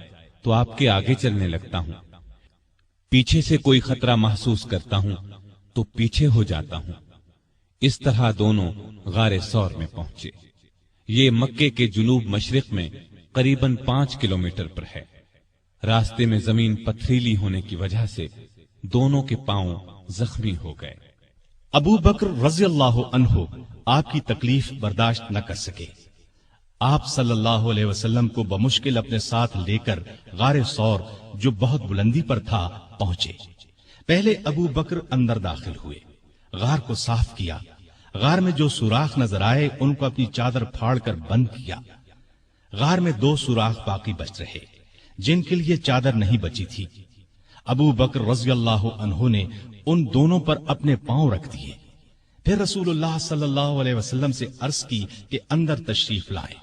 تو آپ کے آگے چلنے لگتا ہوں، پیچھے سے کوئی خطرہ محسوس کرتا ہوں تو پیچھے ہو جاتا ہوں۔ اس طرح دونوں غار ثور میں پہنچے۔ یہ مکے کے جنوب مشرق میں قریباً 5 کلومیٹر پر ہے۔ راستے میں زمین پتھریلی ہونے کی وجہ سے دونوں کے پاؤں زخمی ہو گئے۔ ابو بکر رضی اللہ عنہ آپ کی تکلیف برداشت نہ کر سکے۔ آپ صلی اللہ علیہ وسلم کو بمشکل اپنے ساتھ لے کر غار ثور جو بہت بلندی پر تھا پہنچے۔ پہلے ابو بکر اندر داخل ہوئے، غار کو صاف کیا، غار میں جو سوراخ نظر آئے ان کو اپنی چادر پھاڑ کر بند کیا۔ غار میں 2 سوراخ باقی بچ رہے جن کے لیے چادر نہیں بچی تھی۔ ابو بکر رضی اللہ عنہ نے ان دونوں پر اپنے پاؤں رکھ دیے، پھر رسول اللہ صلی اللہ علیہ وسلم سے عرض کی کہ اندر تشریف لائیں۔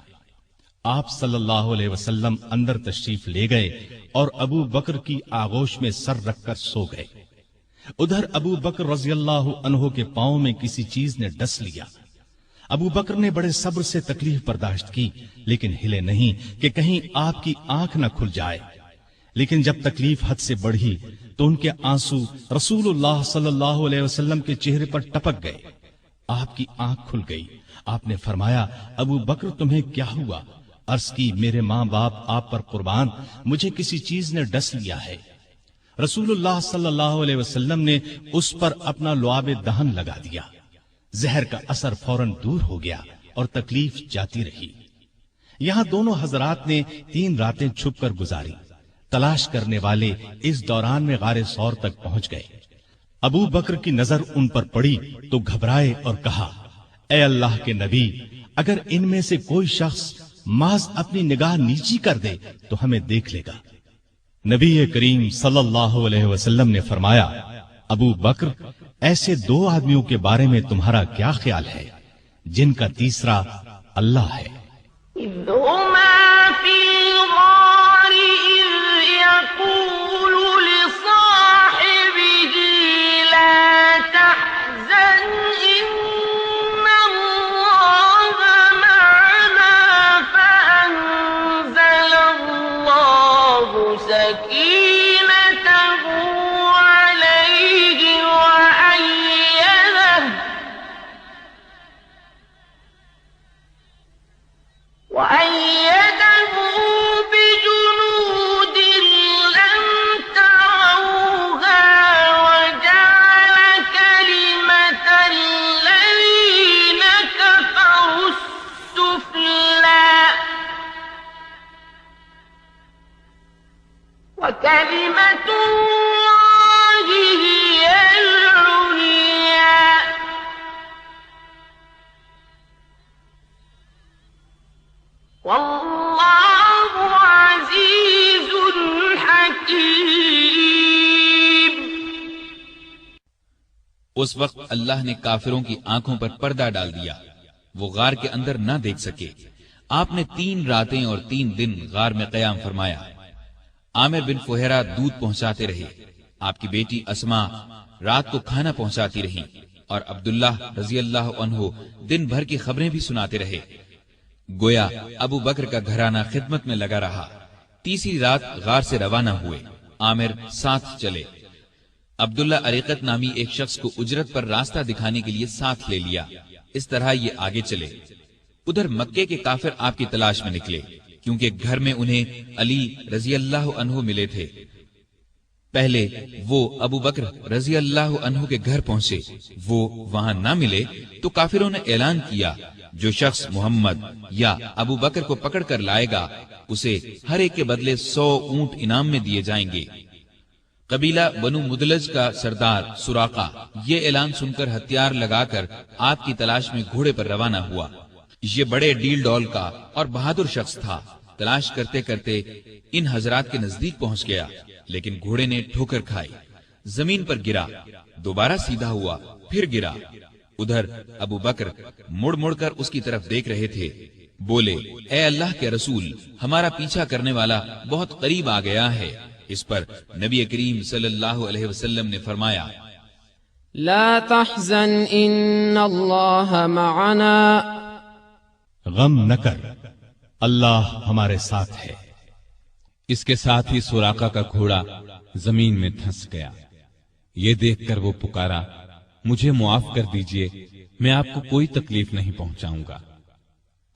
آپ صلی اللہ علیہ وسلم اندر تشریف لے گئے اور ابو بکر کی آغوش میں سر رکھ کر سو گئے۔ ادھر ابو بکر رضی اللہ عنہ کے پاؤں میں کسی چیز نے ڈس لیا۔ ابو بکر نے بڑے صبر سے تکلیف برداشت کی لیکن ہلے نہیں کہ کہیں آپ کی آنکھ نہ کھل جائے۔ لیکن جب تکلیف حد سے بڑھی تو ان کے آنسو رسول اللہ صلی اللہ علیہ وسلم کے چہرے پر ٹپک گئے۔ آپ کی آنکھ کھل گئی۔ آپ نے فرمایا، ابو بکر تمہیں کیا ہوا؟ عرض کی، میرے ماں باپ آپ پر قربان، مجھے کسی چیز نے ڈس لیا ہے۔ رسول اللہ صلی اللہ علیہ وسلم نے اس پر اپنا لعاب دہن لگا دیا۔ زہر کا اثر فوراً دور ہو گیا اور تکلیف جاتی رہی۔ یہاں دونوں حضرات نے 3 راتیں چھپ کر گزاری۔ تلاش کرنے والے اس دوران میں غار ثور تک پہنچ گئے۔ ابو بکر کی نظر ان پر پڑی تو گھبرائے اور کہا، اے اللہ کے نبی، اگر ان میں سے کوئی شخص محض اپنی نگاہ نیچی کر دے تو ہمیں دیکھ لے گا۔ نبی کریم صلی اللہ علیہ وسلم نے فرمایا، ابو بکر، ایسے 2 آدمیوں کے بارے میں تمہارا کیا خیال ہے جن کا تیسرا اللہ ہے؟ اس وقت اللہ نے کافروں کی آنکھوں پر پردہ ڈال دیا، وہ غار کے اندر نہ دیکھ سکے۔ آپ نے 3 راتیں اور 3 دن غار میں قیام فرمایا۔ عامر بن فہیرہ دودھ پہنچاتے رہے، آپ کی بیٹی اسما رات کو کھانا پہنچاتی رہی، اور عبداللہ رضی اللہ عنہ دن بھر کی خبریں بھی سناتے رہے۔ گویا ابو بکر کا گھرانہ خدمت میں لگا رہا۔ تیسری رات غار سے روانہ ہوئے، عامر ساتھ چلے۔ عبداللہ عریقت نامی ایک شخص کو اجرت پر راستہ دکھانے کے لیے ساتھ لے لیا۔ اس طرح یہ آگے چلے۔ ادھر مکے کے کافر آپ کی تلاش میں نکلے، کیونکہ گھر میں انہیں علی رضی اللہ عنہ ملے تھے۔ پہلے وہ ابو بکر رضی اللہ عنہ کے گھر پہنچے، وہ وہاں نہ ملے تو کافروں نے اعلان کیا، جو شخص محمد یا ابو بکر کو پکڑ کر لائے گا اسے ہر ایک کے بدلے 100 اونٹ انعام میں دیے جائیں گے۔ قبیلہ بنو مدلج کا سردار سراقہ یہ اعلان سن کر ہتھیار لگا کر آپ کی تلاش میں گھوڑے پر روانہ ہوا۔ یہ بڑے ڈیل ڈول کا اور بہادر شخص تھا۔ تلاش کرتے کرتے ان حضرات کے نزدیک پہنچ گیا، لیکن گھوڑے نے ٹھوکر کھائی، زمین پر گرا، دوبارہ سیدھا ہوا، پھر گرا۔ ادھر ابو بکر مڑ مڑ کر اس کی طرف دیکھ رہے تھے۔ بولے، اے اللہ کے رسول، ہمارا پیچھا کرنے والا بہت قریب آ گیا ہے۔ اس پر نبی کریم صلی اللہ علیہ وسلم نے فرمایا، لا تحزن ان اللہ معنا، غم نہ کر، اللہ ہمارے ساتھ ہے۔ اس کے ساتھ ہی سراقہ کا گھوڑا زمین میں دھنس گیا۔ یہ دیکھ کر وہ پکارا، مجھے معاف کر دیجئے، میں آپ کو کوئی تکلیف نہیں پہنچاؤں گا۔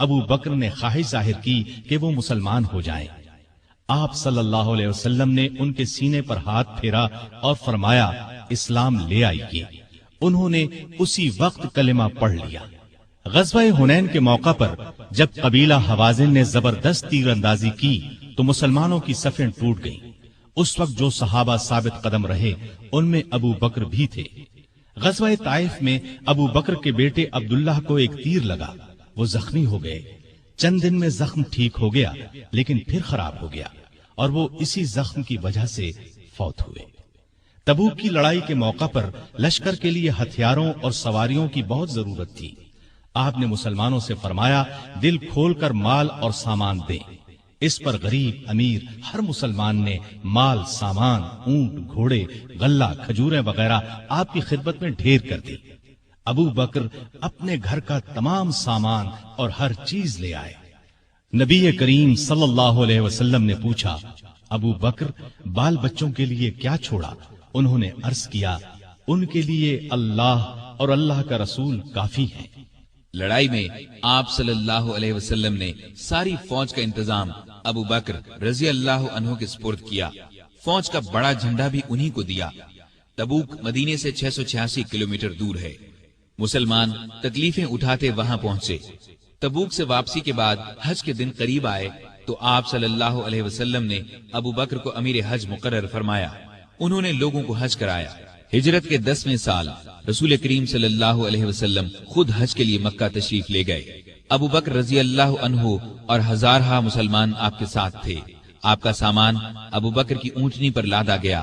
ابو بکر نے خواہش ظاہر کی کہ وہ مسلمان ہو جائیں۔ آپ صلی اللہ علیہ وسلم نے ان کے سینے پر ہاتھ پھیرا اور فرمایا اسلام لے آئیے۔ انہوں نے اسی وقت کلمہ پڑھ لیا۔ غزوہ حنین کے موقع پر جب قبیلہ حوازن نے زبردست تیر اندازی کی تو مسلمانوں کی صفیں ٹوٹ گئیں۔ اس وقت جو صحابہ ثابت قدم رہے ان میں ابو بکر بھی تھے۔ غزوہ طائف میں ابو بکر کے بیٹے عبداللہ کو ایک تیر لگا، وہ زخمی ہو گئے۔ چند دن میں زخم ٹھیک ہو گیا لیکن پھر خراب ہو گیا اور وہ اسی زخم کی وجہ سے فوت ہوئے۔ تبوک کی لڑائی کے موقع پر لشکر کے لیے ہتھیاروں اور سواریوں کی بہت ضرورت تھی۔ آپ نے مسلمانوں سے فرمایا دل کھول کر مال اور سامان دیں۔ اس پر غریب امیر ہر مسلمان نے مال، سامان، اونٹ، گھوڑے، غلہ، کھجوریں وغیرہ آپ کی خدمت میں ڈھیر کر دی۔ ابو بکر اپنے گھر کا تمام سامان اور ہر چیز لے آئے۔ نبی کریم صلی اللہ علیہ وسلم نے پوچھا ابو بکر بال بچوں کے لیے کیا چھوڑا؟ انہوں نے عرض کیا ان کے لیے اللہ اور اللہ کا رسول کافی ہیں۔ لڑائی میں آپ صلی اللہ علیہ وسلم نے ساری فوج کا انتظام ابو بکر رضی اللہ عنہ کے سپرد کیا۔ فوج کا بڑا جھنڈا بھی انہی کو دیا۔ تبوک مدینے سے 686 کلومیٹر دور ہے۔ مسلمان تکلیفیں اٹھاتے وہاں پہنچے۔ تبوک سے واپسی کے بعد حج کے دن قریب آئے تو آپ صلی اللہ علیہ وسلم نے ابو بکر کو امیر حج مقرر فرمایا۔ انہوں نے لوگوں کو حج کرایا۔ ہجرت کے 10ویں سال رسول کریم صلی اللہ علیہ وسلم خود حج کے لیے مکہ تشریف لے گئے۔ ابو بکر رضی اللہ عنہ اور ہزارہا مسلمان آپ کے ساتھ تھے۔ آپ کا سامان ابو بکر کی اونٹنی پر لادا گیا۔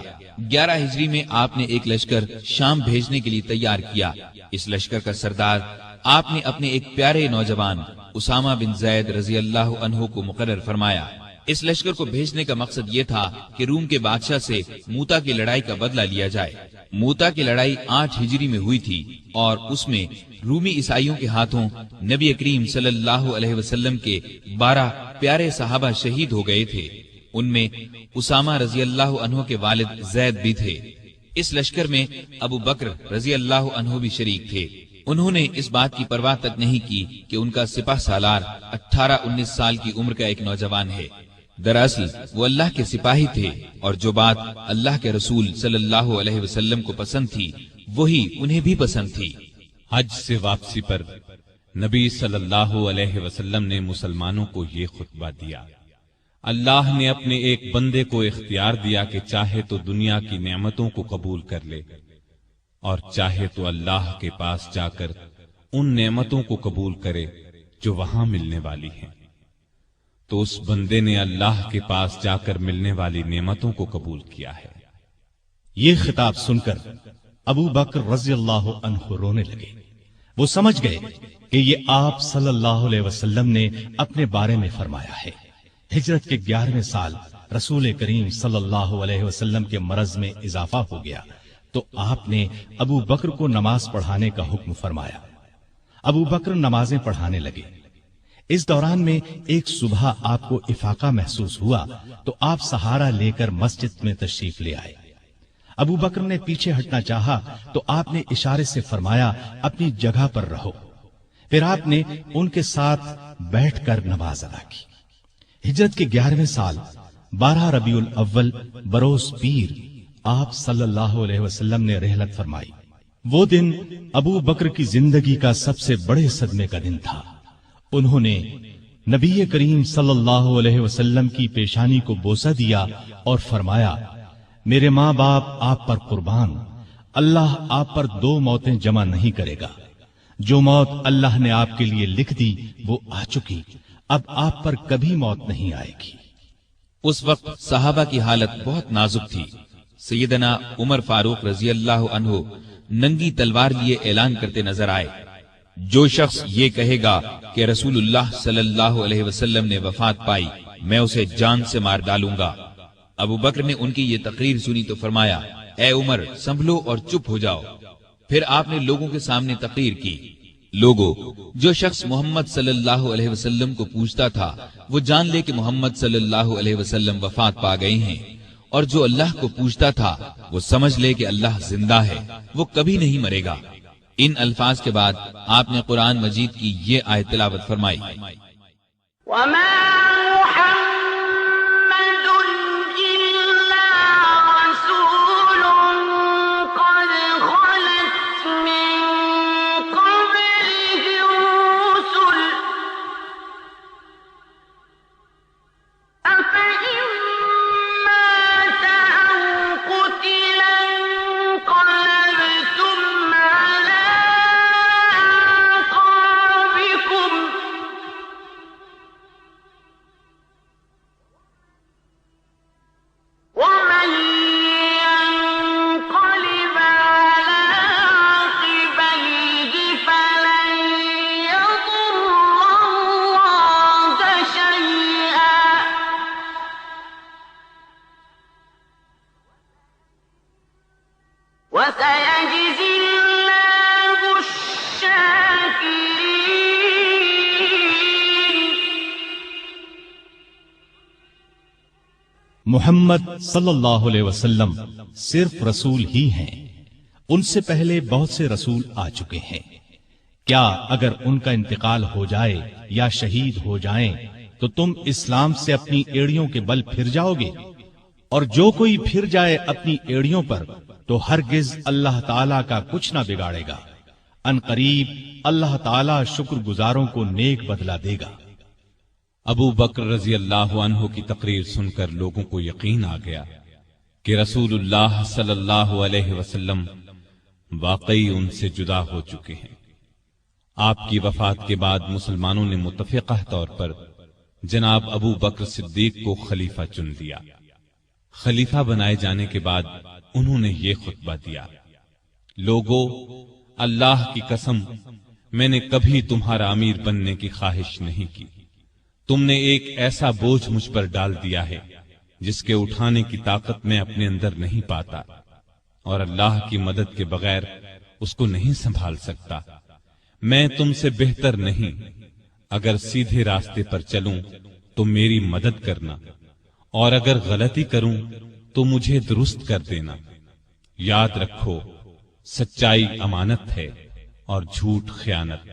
11 ہجری میں آپ نے ایک لشکر شام بھیجنے کے لیے تیار کیا۔ اس لشکر کا سردار آپ نے اپنے ایک پیارے نوجوان اسامہ بن زید رضی اللہ عنہ کو مقرر فرمایا۔ اس لشکر کو بھیجنے کا مقصد یہ تھا کہ روم کے بادشاہ سے موتا کی لڑائی کا بدلہ لیا جائے۔ موتا کی لڑائی 8 ہجری میں ہوئی تھی اور اس میں رومی عیسائیوں کے ہاتھوں نبی کریم صلی اللہ علیہ وسلم کے 12 پیارے صحابہ شہید ہو گئے تھے۔ ان میں اسامہ رضی اللہ عنہ کے والد زید بھی تھے۔ اس لشکر میں ابو بکر رضی اللہ عنہ بھی شریک تھے۔ انہوں نے اس بات کی پرواہ تک نہیں کی کہ ان کا سپہ سالار 18-19 سال کی عمر کا ایک نوجوان ہے۔ دراصل وہ اللہ کے سپاہی تھے اور جو بات اللہ کے رسول صلی اللہ علیہ وسلم کو پسند تھی وہی انہیں بھی پسند تھی۔ حج سے واپسی پر نبی صلی اللہ علیہ وسلم نے مسلمانوں کو یہ خطبہ دیا۔ اللہ نے اپنے ایک بندے کو اختیار دیا کہ چاہے تو دنیا کی نعمتوں کو قبول کر لے اور چاہے تو اللہ کے پاس جا کر ان نعمتوں کو قبول کرے جو وہاں ملنے والی ہیں۔ تو اس بندے نے اللہ کے پاس جا کر ملنے والی نعمتوں کو قبول کیا ہے۔ یہ خطاب سن کر ابو بکر رضی اللہ عنہ رونے لگے۔ وہ سمجھ گئے کہ یہ آپ صلی اللہ علیہ وسلم نے اپنے بارے میں فرمایا ہے۔ ہجرت کے 11ویں سال رسول کریم صلی اللہ علیہ وسلم کے مرض میں اضافہ ہو گیا تو آپ نے ابو بکر کو نماز پڑھانے کا حکم فرمایا۔ ابو بکر نمازیں پڑھانے لگے۔ اس دوران میں ایک صبح آپ کو افاقہ محسوس ہوا تو آپ سہارا لے کر مسجد میں تشریف لے آئے۔ ابو بکر نے پیچھے ہٹنا چاہا تو آپ نے اشارے سے فرمایا اپنی جگہ پر رہو۔ پھر آپ نے ان کے ساتھ بیٹھ کر نماز ادا کی۔ ہجرت کے 11ویں سال 12 ربیع الاول بروز پیر آپ صلی اللہ علیہ وسلم نے رحلت فرمائی۔ وہ دن ابو بکر کی زندگی کا سب سے بڑے صدمے کا دن تھا۔ انہوں نے نبی کریم صلی اللہ علیہ وسلم کی پیشانی کو بوسہ دیا اور فرمایا میرے ماں باپ آپ پر قربان، اللہ آپ پر 2 موتیں جمع نہیں کرے گا۔ جو موت اللہ نے آپ کے لیے لکھ دی وہ آ چکی، اب آپ پر کبھی موت نہیں آئے گی۔ اس وقت صحابہ کی حالت بہت نازک تھی۔ سیدنا عمر فاروق رضی اللہ عنہ ننگی تلوار لیے اعلان کرتے نظر آئے، جو شخص یہ کہے گا کہ رسول اللہ صلی اللہ علیہ وسلم نے وفات پائی میں اسے جان سے مار ڈالوں گا۔ ابو بکر نے ان کی یہ تقریر سنی تو فرمایا اے عمر سنبھلو اور چپ ہو جاؤ۔ پھر آپ نے لوگوں کے سامنے تقریر کی، لوگو جو شخص محمد صلی اللہ علیہ وسلم کو پوچھتا تھا وہ جان لے کہ محمد صلی اللہ علیہ وسلم وفات پا گئے ہیں، اور جو اللہ کو پوچھتا تھا وہ سمجھ لے کہ اللہ زندہ ہے، وہ کبھی نہیں مرے گا۔ ان الفاظ کے بعد آپ نے قرآن مجید کی یہ آیت تلاوت فرمائی، وما محمد إلا رسول قد خلت من قبله الرسل أفإن مات أو قتل انقلبتم على أعقابكم ومن ينقلب على عقبيه فلن يضر الله شيئا وسيجزي الله الشاكرين. محمد صلی اللہ علیہ وسلم صرف رسول ہی ہیں، ان سے پہلے بہت سے رسول آ چکے ہیں۔ کیا اگر ان کا انتقال ہو جائے یا شہید ہو جائیں تو تم اسلام سے اپنی ایڑیوں کے بل پھر جاؤ گے؟ اور جو کوئی پھر جائے اپنی ایڑیوں پر تو ہرگز اللہ تعالیٰ کا کچھ نہ بگاڑے گا۔ ان قریب اللہ تعالیٰ شکر گزاروں کو نیک بدلہ دے گا۔ ابو بکر رضی اللہ عنہ کی تقریر سن کر لوگوں کو یقین آ گیا کہ رسول اللہ صلی اللہ علیہ وسلم واقعی ان سے جدا ہو چکے ہیں۔ آپ کی وفات کے بعد مسلمانوں نے متفقہ طور پر جناب ابو بکر صدیق کو خلیفہ چن لیا۔ خلیفہ بنائے جانے کے بعد انہوں نے یہ خطبہ دیا، لوگو، اللہ کی قسم میں نے کبھی تمہارا امیر بننے کی خواہش نہیں کی۔ تم نے ایک ایسا بوجھ مجھ پر ڈال دیا ہے جس کے اٹھانے کی طاقت میں اپنے اندر نہیں پاتا، اور اللہ کی مدد کے بغیر اس کو نہیں سنبھال سکتا۔ میں تم سے بہتر نہیں، اگر سیدھے راستے پر چلوں تو میری مدد کرنا، اور اگر غلطی کروں تو مجھے درست کر دینا۔ یاد رکھو، سچائی امانت ہے اور جھوٹ خیانت۔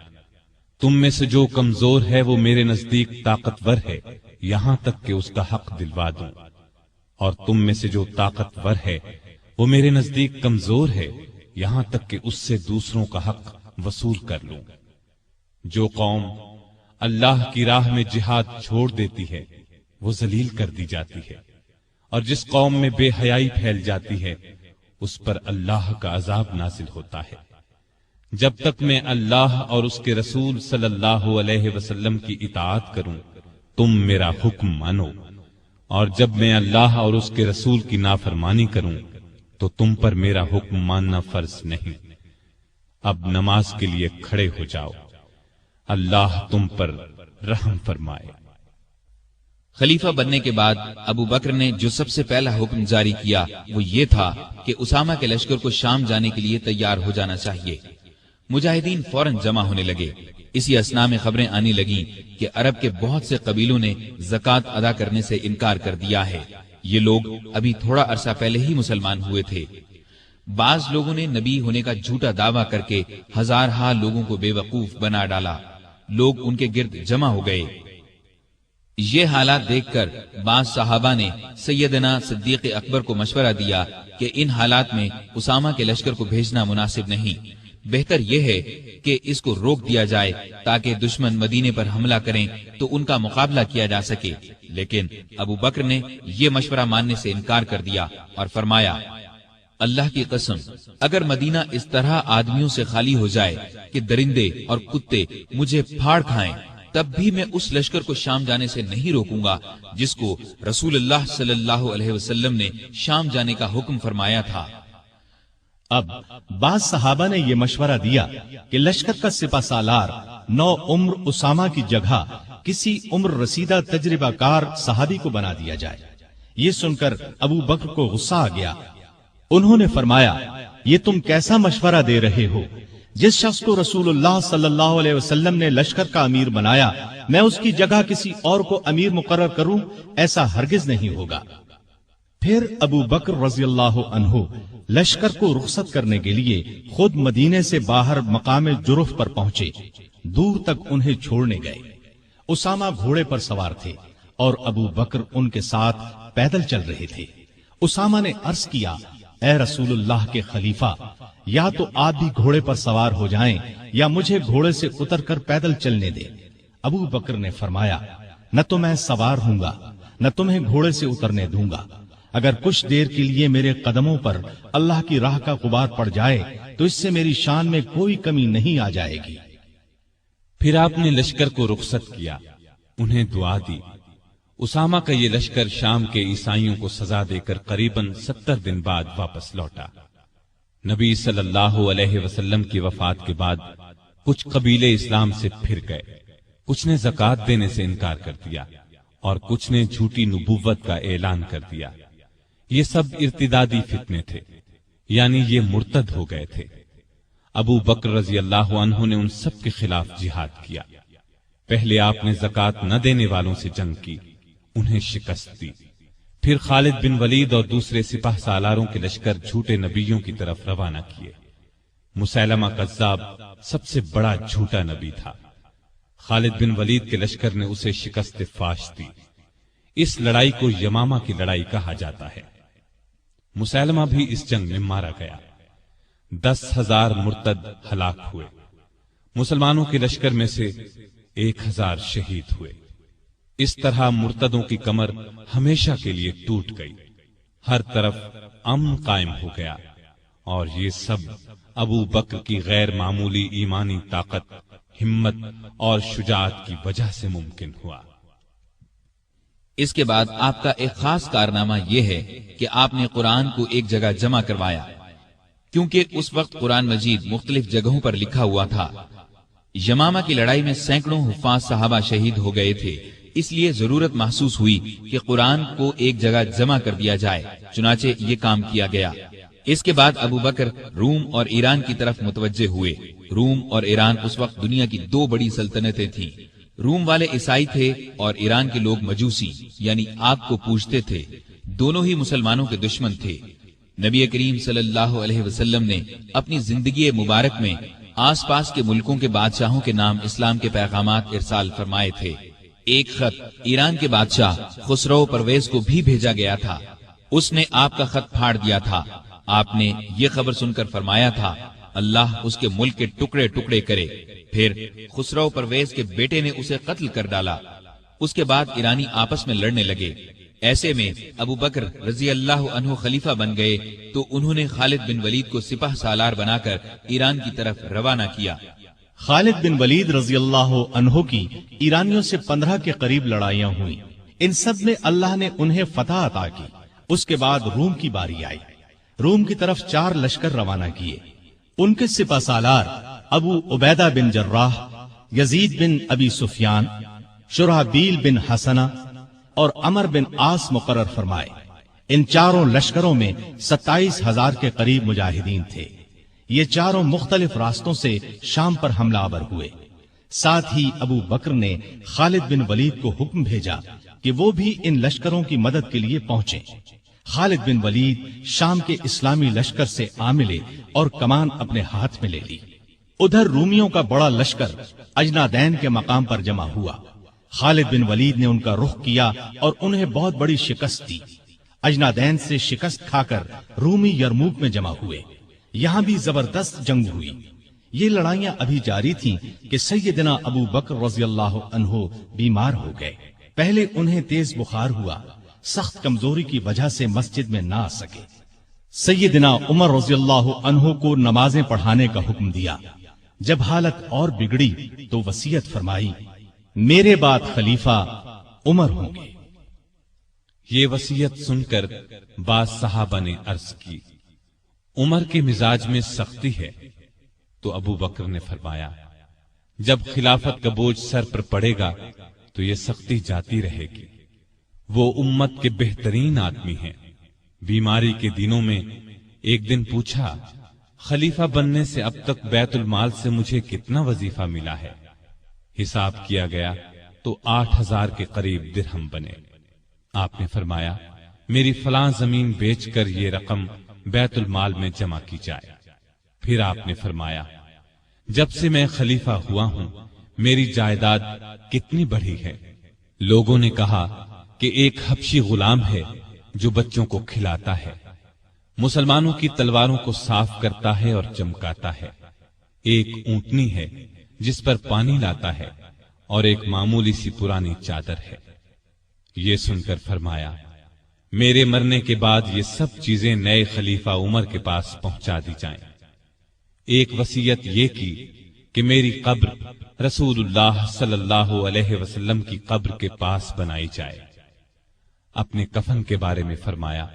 تم میں سے جو کمزور ہے وہ میرے نزدیک طاقتور ہے، یہاں تک کہ اس کا حق دلوا دوں، اور تم میں سے جو طاقتور ہے وہ میرے نزدیک کمزور ہے، یہاں تک کہ اس سے دوسروں کا حق وصول کر لوں۔ جو قوم اللہ کی راہ میں جہاد چھوڑ دیتی ہے وہ ذلیل کر دی جاتی ہے، اور جس قوم میں بے حیائی پھیل جاتی ہے اس پر اللہ کا عذاب نازل ہوتا ہے۔ جب تک میں اللہ اور اس کے رسول صلی اللہ علیہ وسلم کی اطاعت کروں تم میرا حکم مانو، اور جب میں اللہ اور اس کے رسول کی نافرمانی کروں تو تم پر میرا حکم ماننا فرض نہیں۔ اب نماز کے لیے کھڑے ہو جاؤ، اللہ تم پر رحم فرمائے۔ خلیفہ بننے کے بعد ابو بکر نے جو سب سے پہلا حکم جاری کیا وہ یہ تھا کہ اسامہ کے لشکر کو شام جانے کے لیے تیار ہو جانا چاہیے۔ مجاہدین فوراً جمع ہونے لگے۔ اسی اثنا میں خبریں آنے لگیں کہ عرب کے بہت سے قبیلوں نے زکوٰۃ ادا کرنے سے انکار کر دیا ہے۔ یہ لوگ ابھی تھوڑا عرصہ پہلے ہی مسلمان ہوئے تھے۔ بعض لوگوں نے نبی ہونے کا جھوٹا دعویٰ کر کے ہزارہا لوگوں کو بے وقوف بنا ڈالا۔ لوگ ان کے گرد جمع ہو گئے۔ یہ حالات دیکھ کر بعض صحابہ نے سیدنا صدیق اکبر کو مشورہ دیا کہ ان حالات میں اسامہ کے لشکر کو بھیجنا مناسب نہیں، بہتر یہ ہے کہ اس کو روک دیا جائے تاکہ دشمن مدینے پر حملہ کریں تو ان کا مقابلہ کیا جا سکے۔ لیکن ابو بکر نے یہ مشورہ ماننے سے انکار کر دیا اور فرمایا، اللہ کی قسم، اگر مدینہ اس طرح آدمیوں سے خالی ہو جائے کہ درندے اور کتے مجھے پھاڑ کھائیں، تب بھی میں اس لشکر کو شام جانے سے نہیں روکوں گا جس کو رسول اللہ صلی اللہ علیہ وسلم نے شام جانے کا حکم فرمایا تھا۔ اب بعض صحابہ نے یہ مشورہ دیا کہ لشکر کا سپہ سالار نو عمر اسامہ کی جگہ کسی عمر رسیدہ تجربہ کار صحابی کو بنا دیا جائے۔ یہ سن کر ابو بکر کو غصہ آ گیا۔ انہوں نے فرمایا، یہ تم کیسا مشورہ دے رہے ہو؟ جس شخص کو رسول اللہ صلی اللہ علیہ وسلم نے لشکر کا امیر بنایا، میں اس کی جگہ کسی اور کو امیر مقرر کروں، ایسا ہرگز نہیں ہوگا۔ پھر ابو بکر رضی اللہ عنہ لشکر کو رخصت کرنے کے لیے خود مدینے سے باہر مقام جرف پر پہنچے، دور تک انہیں چھوڑنے گئے۔ اسامہ گھوڑے پر سوار تھے اور ابو بکر ان کے ساتھ پیدل چل رہے تھے۔ اسامہ نے عرض کیا، اے رسول اللہ کے خلیفہ، یا تو آپ بھی گھوڑے پر سوار ہو جائیں یا مجھے گھوڑے سے اتر کر پیدل چلنے دیں۔ ابو بکر نے فرمایا، نہ تو میں سوار ہوں گا نہ تمہیں گھوڑے سے اترنے دوں گا۔ اگر کچھ دیر کے لیے میرے قدموں پر اللہ کی راہ کا غبار پڑ جائے تو اس سے میری شان میں کوئی کمی نہیں آ جائے گی۔ پھر آپ نے لشکر کو رخصت کیا، انہیں دعا دی۔ اسامہ کا یہ لشکر شام کے عیسائیوں کو سزا دے کر قریباً 70 دن بعد واپس لوٹا۔ نبی صلی اللہ علیہ وسلم کی وفات کے بعد کچھ قبیلے اسلام سے پھر گئے، کچھ نے زکوٰۃ دینے سے انکار کر دیا اور کچھ نے جھوٹی نبوت کا اعلان کر دیا۔ یہ سب ارتدادی فتنے تھے، یعنی یہ مرتد ہو گئے تھے۔ ابو بکر رضی اللہ عنہ نے ان سب کے خلاف جہاد کیا۔ پہلے آپ نے زکوٰۃ نہ دینے والوں سے جنگ کی، انہیں شکست دی۔ پھر خالد بن ولید اور دوسرے سپاہ سالاروں کے لشکر جھوٹے نبیوں کی طرف روانہ کیے۔ مسیلمہ کذاب سب سے بڑا جھوٹا نبی تھا۔ خالد بن ولید کے لشکر نے اسے شکست فاش دی۔ اس لڑائی کو یمامہ کی لڑائی کہا جاتا ہے۔ مسیلمہ بھی اس جنگ میں مارا گیا۔ 10,000 مرتد ہلاک ہوئے۔ مسلمانوں کے لشکر میں سے 1,000 شہید ہوئے۔ اس طرح مرتدوں کی کمر ہمیشہ کے لیے ٹوٹ گئی، ہر طرف امن قائم ہو گیا، اور یہ سب ابو بکر کی غیر معمولی ایمانی طاقت، ہمت اور شجاعت کی وجہ سے ممکن ہوا۔ اس کے بعد آپ کا ایک خاص کارنامہ یہ ہے کہ آپ نے قرآن کو ایک جگہ جمع کروایا، کیونکہ اس وقت قرآن مجید مختلف جگہوں پر لکھا ہوا تھا۔ یمامہ کی لڑائی میں سینکڑوں حفاظ صحابہ شہید ہو گئے تھے، اس لیے ضرورت محسوس ہوئی کہ قرآن کو ایک جگہ جمع کر دیا جائے، چنانچہ یہ کام کیا گیا۔ اس کے بعد ابو بکر روم اور ایران کی طرف متوجہ ہوئے۔ روم اور ایران اس وقت دنیا کی 2 بڑی سلطنتیں تھیں۔ روم والے عیسائی تھے اور ایران کے لوگ مجوسی یعنی آگ کو پوجتے تھے۔ دونوں ہی مسلمانوں کے دشمن تھے۔ نبی کریم صلی اللہ علیہ وسلم نے اپنی زندگی مبارک میں آس پاس کے ملکوں کے بادشاہوں کے نام اسلام کے پیغامات ارسال فرمائے تھے۔ ایک خط ایران کے بادشاہ خسرو پرویز کو بھی بھیجا گیا تھا۔ اس نے آپ کا خط پھاڑ دیا تھا۔ آپ نے یہ خبر سن کر فرمایا تھا، اللہ اس کے ملک کے ٹکڑے ٹکڑے کرے۔ پھر خسرو پرویز کے بیٹے نے اسے قتل کر ڈالا۔ اس کے بعد ایرانی آپس میں لڑنے لگے۔ ایسے میں ابو بکر رضی اللہ عنہ خلیفہ بن گئے تو انہوں نے خالد بن ولید کو سپاہ سالار بنا کر ایران کی طرف روانہ کیا۔ خالد بن ولید رضی اللہ عنہ کی ایرانیوں سے 15 کے قریب لڑائیاں ہوئیں۔ ان سب میں اللہ نے انہیں فتح عطا کی۔ اس کے بعد روم کی باری آئی۔ روم کی طرف 4 لشکر روانہ کیے۔ ان کے سپہ سالار ابو عبیدہ بن جراح، یزید بن ابی سفیان، شرحبیل بن حسنہ اور عمر بن عاص مقرر فرمائے۔ ان 4 لشکروں میں 27,000 کے قریب مجاہدین تھے۔ یہ 4 مختلف راستوں سے شام پر حملہ آور ہوئے۔ ساتھ ہی ابو بکر نے خالد بن ولید کو حکم بھیجا کہ وہ بھی ان لشکروں کی مدد کے لیے پہنچے۔ خالد بن ولید شام کے اسلامی لشکر سے آ ملے اور کمان اپنے ہاتھ میں لے لی۔ ادھر رومیوں کا بڑا لشکر اجنادین کے مقام پر جمع ہوا۔ خالد بن ولید نے ان کا رخ کیا اور انہیں بہت بڑی شکست دی۔ اجنادین سے شکست کھا کر رومی یرموک میں جمع ہوئے۔ یہاں بھی زبردست جنگ ہوئی۔ یہ لڑائیاں ابھی جاری تھیں کہ سیدنا ابو بکر رضی اللہ عنہ بیمار ہو گئے۔ پہلے انہیں تیز بخار ہوا، سخت کمزوری کی وجہ سے مسجد میں نہ آ سکے۔ سیدنا عمر رضی اللہ عنہ کو نمازیں پڑھانے کا حکم دیا۔ جب حالت اور بگڑی تو وصیت فرمائی، میرے بعد خلیفہ عمر ہوں گے۔ یہ وصیت سن کر بعض صحابہ نے عرض کی، عمر کے مزاج میں سختی ہے، تو ابو بکر نے فرمایا، جب خلافت کا بوجھ سر پر پڑے گا تو یہ سختی جاتی رہے گی۔ وہ امت کے بہترین آدمی ہیں۔ بیماری کے دنوں میں ایک دن پوچھا، خلیفہ بننے سے اب تک بیت المال سے مجھے کتنا وظیفہ ملا ہے؟ حساب کیا گیا تو 8,000 کے قریب درہم بنے۔ آپ نے فرمایا، میری فلاں زمین بیچ کر یہ رقم بیت المال میں جمع کی جائے۔ پھر آپ نے فرمایا جب سے میں خلیفہ ہوا ہوں میری جائیداد کتنی بڑھی ہے؟ لوگوں نے کہا کہ ایک حبشی غلام ہے جو بچوں کو کھلاتا ہے، مسلمانوں کی تلواروں کو صاف کرتا ہے اور چمکاتا ہے، ایک اونٹنی ہے جس پر پانی لاتا ہے، اور ایک معمولی سی پرانی چادر ہے۔ یہ سن کر فرمایا میرے مرنے کے بعد یہ سب چیزیں نئے خلیفہ عمر کے پاس پہنچا دی جائیں۔ ایک وصیت یہ کی کہ میری قبر رسول اللہ صلی اللہ علیہ وسلم کی قبر کے پاس بنائی جائے۔ اپنے کفن کے بارے میں فرمایا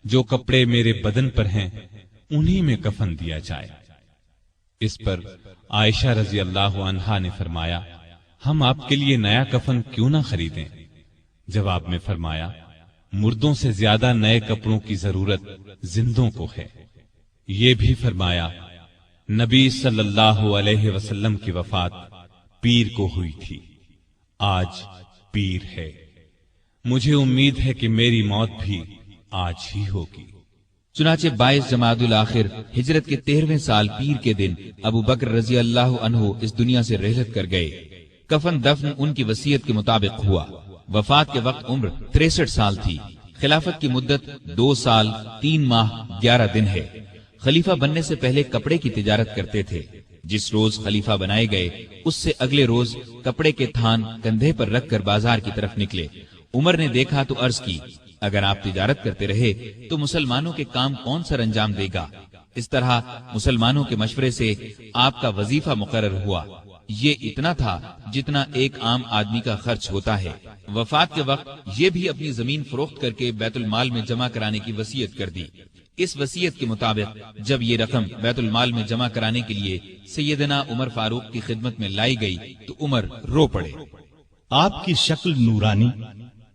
جو کپڑے میرے بدن پر ہیں انہی میں کفن دیا جائے۔ اس پر عائشہ رضی اللہ عنہا نے فرمایا ہم آپ کے لیے نیا کفن کیوں نہ خریدیں؟ جواب میں فرمایا مردوں سے زیادہ نئے کپڑوں کی ضرورت زندوں کو ہے۔ یہ بھی فرمایا نبی صلی اللہ علیہ وسلم کی وفات پیر کو ہوئی تھی، آج پیر ہے، مجھے امید ہے کہ میری موت بھی آج ہی ہوگی۔ چنانچہ 22 جمادی الاخر ہجرت کے 13ویں سال پیر کے دن ابو بکر رضی اللہ عنہ اس دنیا سے رحلت کر گئے۔ کفن دفن ان کی وصیت کے مطابق ہوا۔ وفات کے وقت عمر 63 سال تھی۔ خلافت کی مدت 2 سال 3 ماہ 11 دن ہے۔ خلیفہ بننے سے پہلے کپڑے کی تجارت کرتے تھے۔ جس روز خلیفہ بنائے گئے اس سے اگلے روز کپڑے کے تھان کندھے پر رکھ کر بازار کی طرف نکلے۔ عمر نے دیکھا تو عرض کی اگر آپ تجارت کرتے رہے تو مسلمانوں کے کام کون سر انجام دے گا؟ اس طرح مسلمانوں کے مشورے سے آپ کا وظیفہ مقرر ہوا۔ یہ اتنا تھا جتنا ایک عام آدمی کا خرچ ہوتا ہے۔ وفات کے وقت یہ بھی اپنی زمین فروخت کر کے بیت المال میں جمع کرانے کی وصیت کر دی۔ اس وصیت کے مطابق جب یہ رقم بیت المال میں جمع کرانے کے لیے سیدنا عمر فاروق کی خدمت میں لائی گئی تو عمر رو پڑے۔ آپ کی شکل نورانی،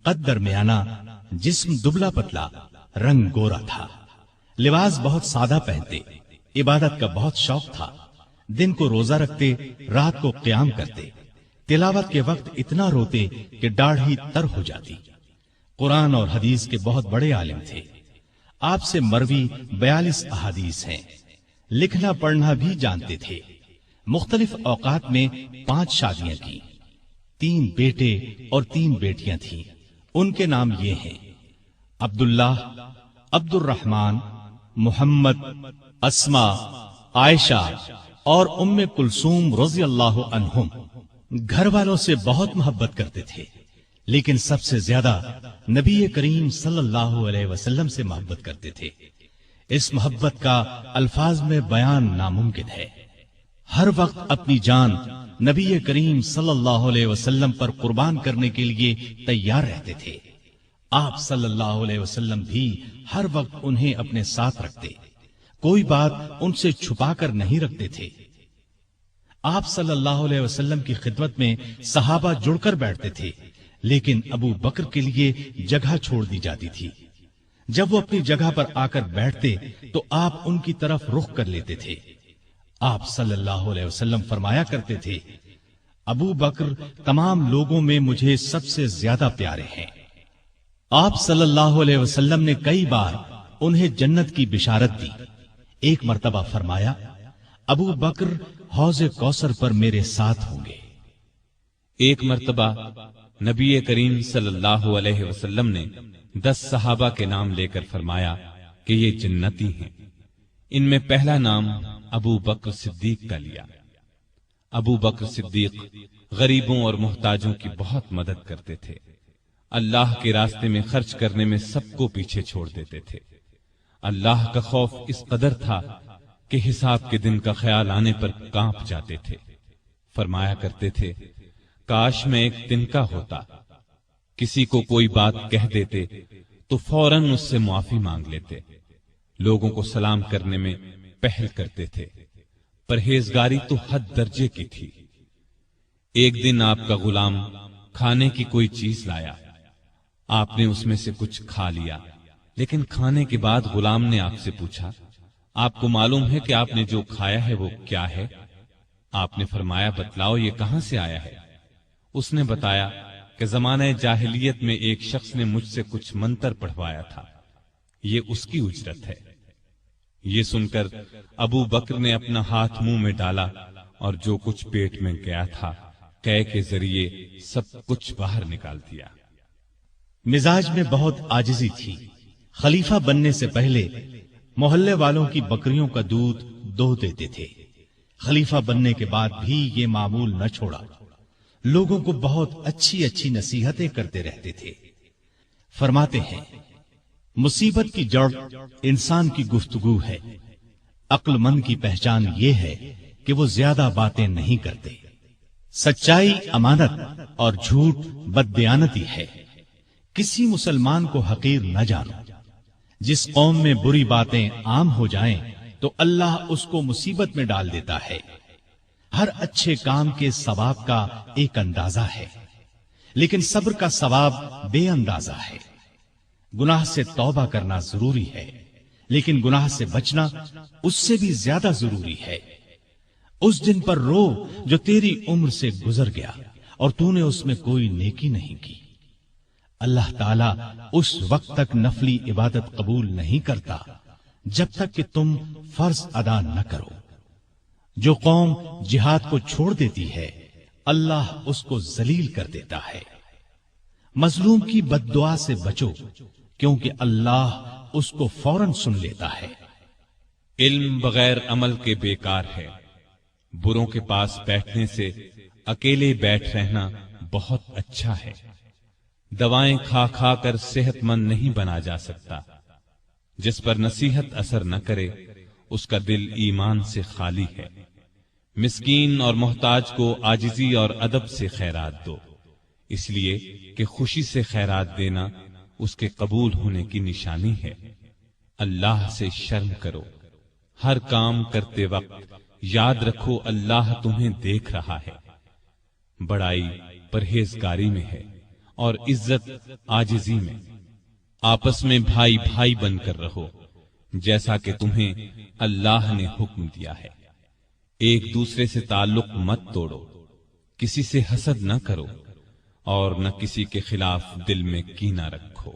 قد درمیانہ، جسم دبلا پتلا، رنگ گورا تھا۔ لباس بہت سادہ پہنتے، عبادت کا بہت شوق تھا۔ دن کو روزہ رکھتے، رات کو قیام کرتے، تلاوت کے وقت اتنا روتے کہ داڑھی تر ہو جاتی۔ قرآن اور حدیث کے بہت بڑے عالم تھے۔ آپ سے مروی 42 احادیث ہیں۔ لکھنا پڑھنا بھی جانتے تھے۔ مختلف اوقات میں 5 شادیاں کی، 3 بیٹے اور 3 بیٹیاں تھیں۔ ان کے نام یہ ہیں عبداللہ، عبد الرحمن، محمد، اسما، عائشہ اور ام کلثوم رضی اللہ عنہم۔ گھر والوں سے بہت محبت کرتے تھے، لیکن سب سے زیادہ نبی کریم صلی اللہ علیہ وسلم سے محبت کرتے تھے۔ اس محبت کا الفاظ میں بیان ناممکن ہے۔ ہر وقت اپنی جان نبی کریم صلی اللہ علیہ وسلم پر قربان کرنے کے لیے تیار رہتے تھے۔ آپ صلی اللہ علیہ وسلم بھی ہر وقت انہیں اپنے ساتھ رکھتے، کوئی بات ان سے چھپا کر نہیں رکھتے تھے۔ آپ صلی اللہ علیہ وسلم کی خدمت میں صحابہ جڑ کر بیٹھتے تھے، لیکن ابو بکر کے لیے جگہ چھوڑ دی جاتی تھی۔ جب وہ اپنی جگہ پر آ کر بیٹھتے تو آپ ان کی طرف رخ کر لیتے تھے۔ آپ صلی اللہ علیہ وسلم فرمایا کرتے تھے ابو بکر تمام لوگوں میں مجھے سب سے زیادہ پیارے ہیں۔ آپ صلی اللہ علیہ وسلم نے کئی بار انہیں جنت کی بشارت دی۔ ایک مرتبہ فرمایا ابو بکر حوض کوثر پر میرے ساتھ ہوں گے۔ ایک مرتبہ نبی کریم صلی اللہ علیہ وسلم نے 10 صحابہ کے نام لے کر فرمایا کہ یہ جنتی ہیں۔ ان میں پہلا نام ابو بکر صدیق کا لیا۔ ابو بکر صدیق غریبوں اور محتاجوں کی بہت مدد کرتے تھے۔ اللہ کے راستے میں خرچ کرنے میں سب کو پیچھے چھوڑ دیتے تھے۔ اللہ کا خوف اس قدر تھا کہ حساب کے دن کا خیال آنے پر کانپ جاتے تھے۔ فرمایا کرتے تھے کاش میں ایک تنکا ہوتا، کسی کو کوئی بات کہہ دیتے تو فوراً اس سے معافی مانگ لیتے۔ لوگوں کو سلام کرنے میں پہل کرتے تھے۔ پرہیزگاری تو حد درجے کی تھی۔ ایک دن آپ کا غلام کھانے کی کوئی چیز لایا، آپ نے اس میں سے کچھ کھا لیا، لیکن کھانے کے بعد غلام نے آپ سے پوچھا آپ کو معلوم ہے کہ آپ نے جو کھایا ہے وہ کیا ہے؟ آپ نے فرمایا بتلاؤ یہ کہاں سے آیا ہے؟ اس نے بتایا کہ زمانہ جاہلیت میں ایک شخص نے مجھ سے کچھ منتر پڑھوایا تھا، یہ اس کی اجرت ہے۔ یہ سن کر ابو بکر نے اپنا ہاتھ منہ میں ڈالا اور جو کچھ پیٹ میں گیا تھا قے کے ذریعے سب کچھ باہر نکال دیا۔ مزاج میں بہت عاجزی تھی۔ خلیفہ بننے سے پہلے محلے والوں کی بکریوں کا دودھ دو دیتے تھے۔ خلیفہ بننے کے بعد بھی یہ معمول نہ چھوڑا، لوگوں کو بہت اچھی اچھی نصیحتیں کرتے رہتے تھے۔ فرماتے ہیں مصیبت کی جڑ انسان کی گفتگو ہے، عقل مند کی پہچان یہ ہے کہ وہ زیادہ باتیں نہیں کرتے۔ سچائی امانت اور جھوٹ بددیانتی ہے۔ کسی مسلمان کو حقیر نہ جانو۔ جس قوم میں بری باتیں عام ہو جائیں تو اللہ اس کو مصیبت میں ڈال دیتا ہے۔ ہر اچھے کام کے ثواب کا ایک اندازہ ہے، لیکن صبر کا ثواب بے اندازہ ہے۔ گناہ سے توبہ کرنا ضروری ہے، لیکن گناہ سے بچنا اس سے بھی زیادہ ضروری ہے۔ اس دن پر رو جو تیری عمر سے گزر گیا اور تو نے اس میں کوئی نیکی نہیں کی۔ اللہ تعالیٰ اس وقت تک نفلی عبادت قبول نہیں کرتا جب تک کہ تم فرض ادا نہ کرو۔ جو قوم جہاد کو چھوڑ دیتی ہے اللہ اس کو ذلیل کر دیتا ہے۔ مظلوم کی بد دعا سے بچو کیونکہ اللہ اس کو فوراً سن لیتا ہے۔ علم بغیر عمل کے بیکار ہے۔ بروں کے پاس بیٹھنے سے اکیلے بیٹھ رہنا بہت اچھا ہے۔ دوائیں کھا کھا کر صحت مند نہیں بنا جا سکتا۔ جس پر نصیحت اثر نہ کرے اس کا دل ایمان سے خالی ہے۔ مسکین اور محتاج کو عاجزی اور ادب سے خیرات دو، اس لیے کہ خوشی سے خیرات دینا اس کے قبول ہونے کی نشانی ہے۔ اللہ سے شرم کرو۔ ہر کام کرتے وقت یاد رکھو اللہ تمہیں دیکھ رہا ہے۔ بڑائی پرہیزگاری میں ہے اور عزت عاجزی میں۔ آپس میں بھائی بھائی بن کر رہو جیسا کہ تمہیں اللہ نے حکم دیا ہے۔ ایک دوسرے سے تعلق مت توڑو، کسی سے حسد نہ کرو اور نہ کسی کے خلاف دل میں کینہ رکھو۔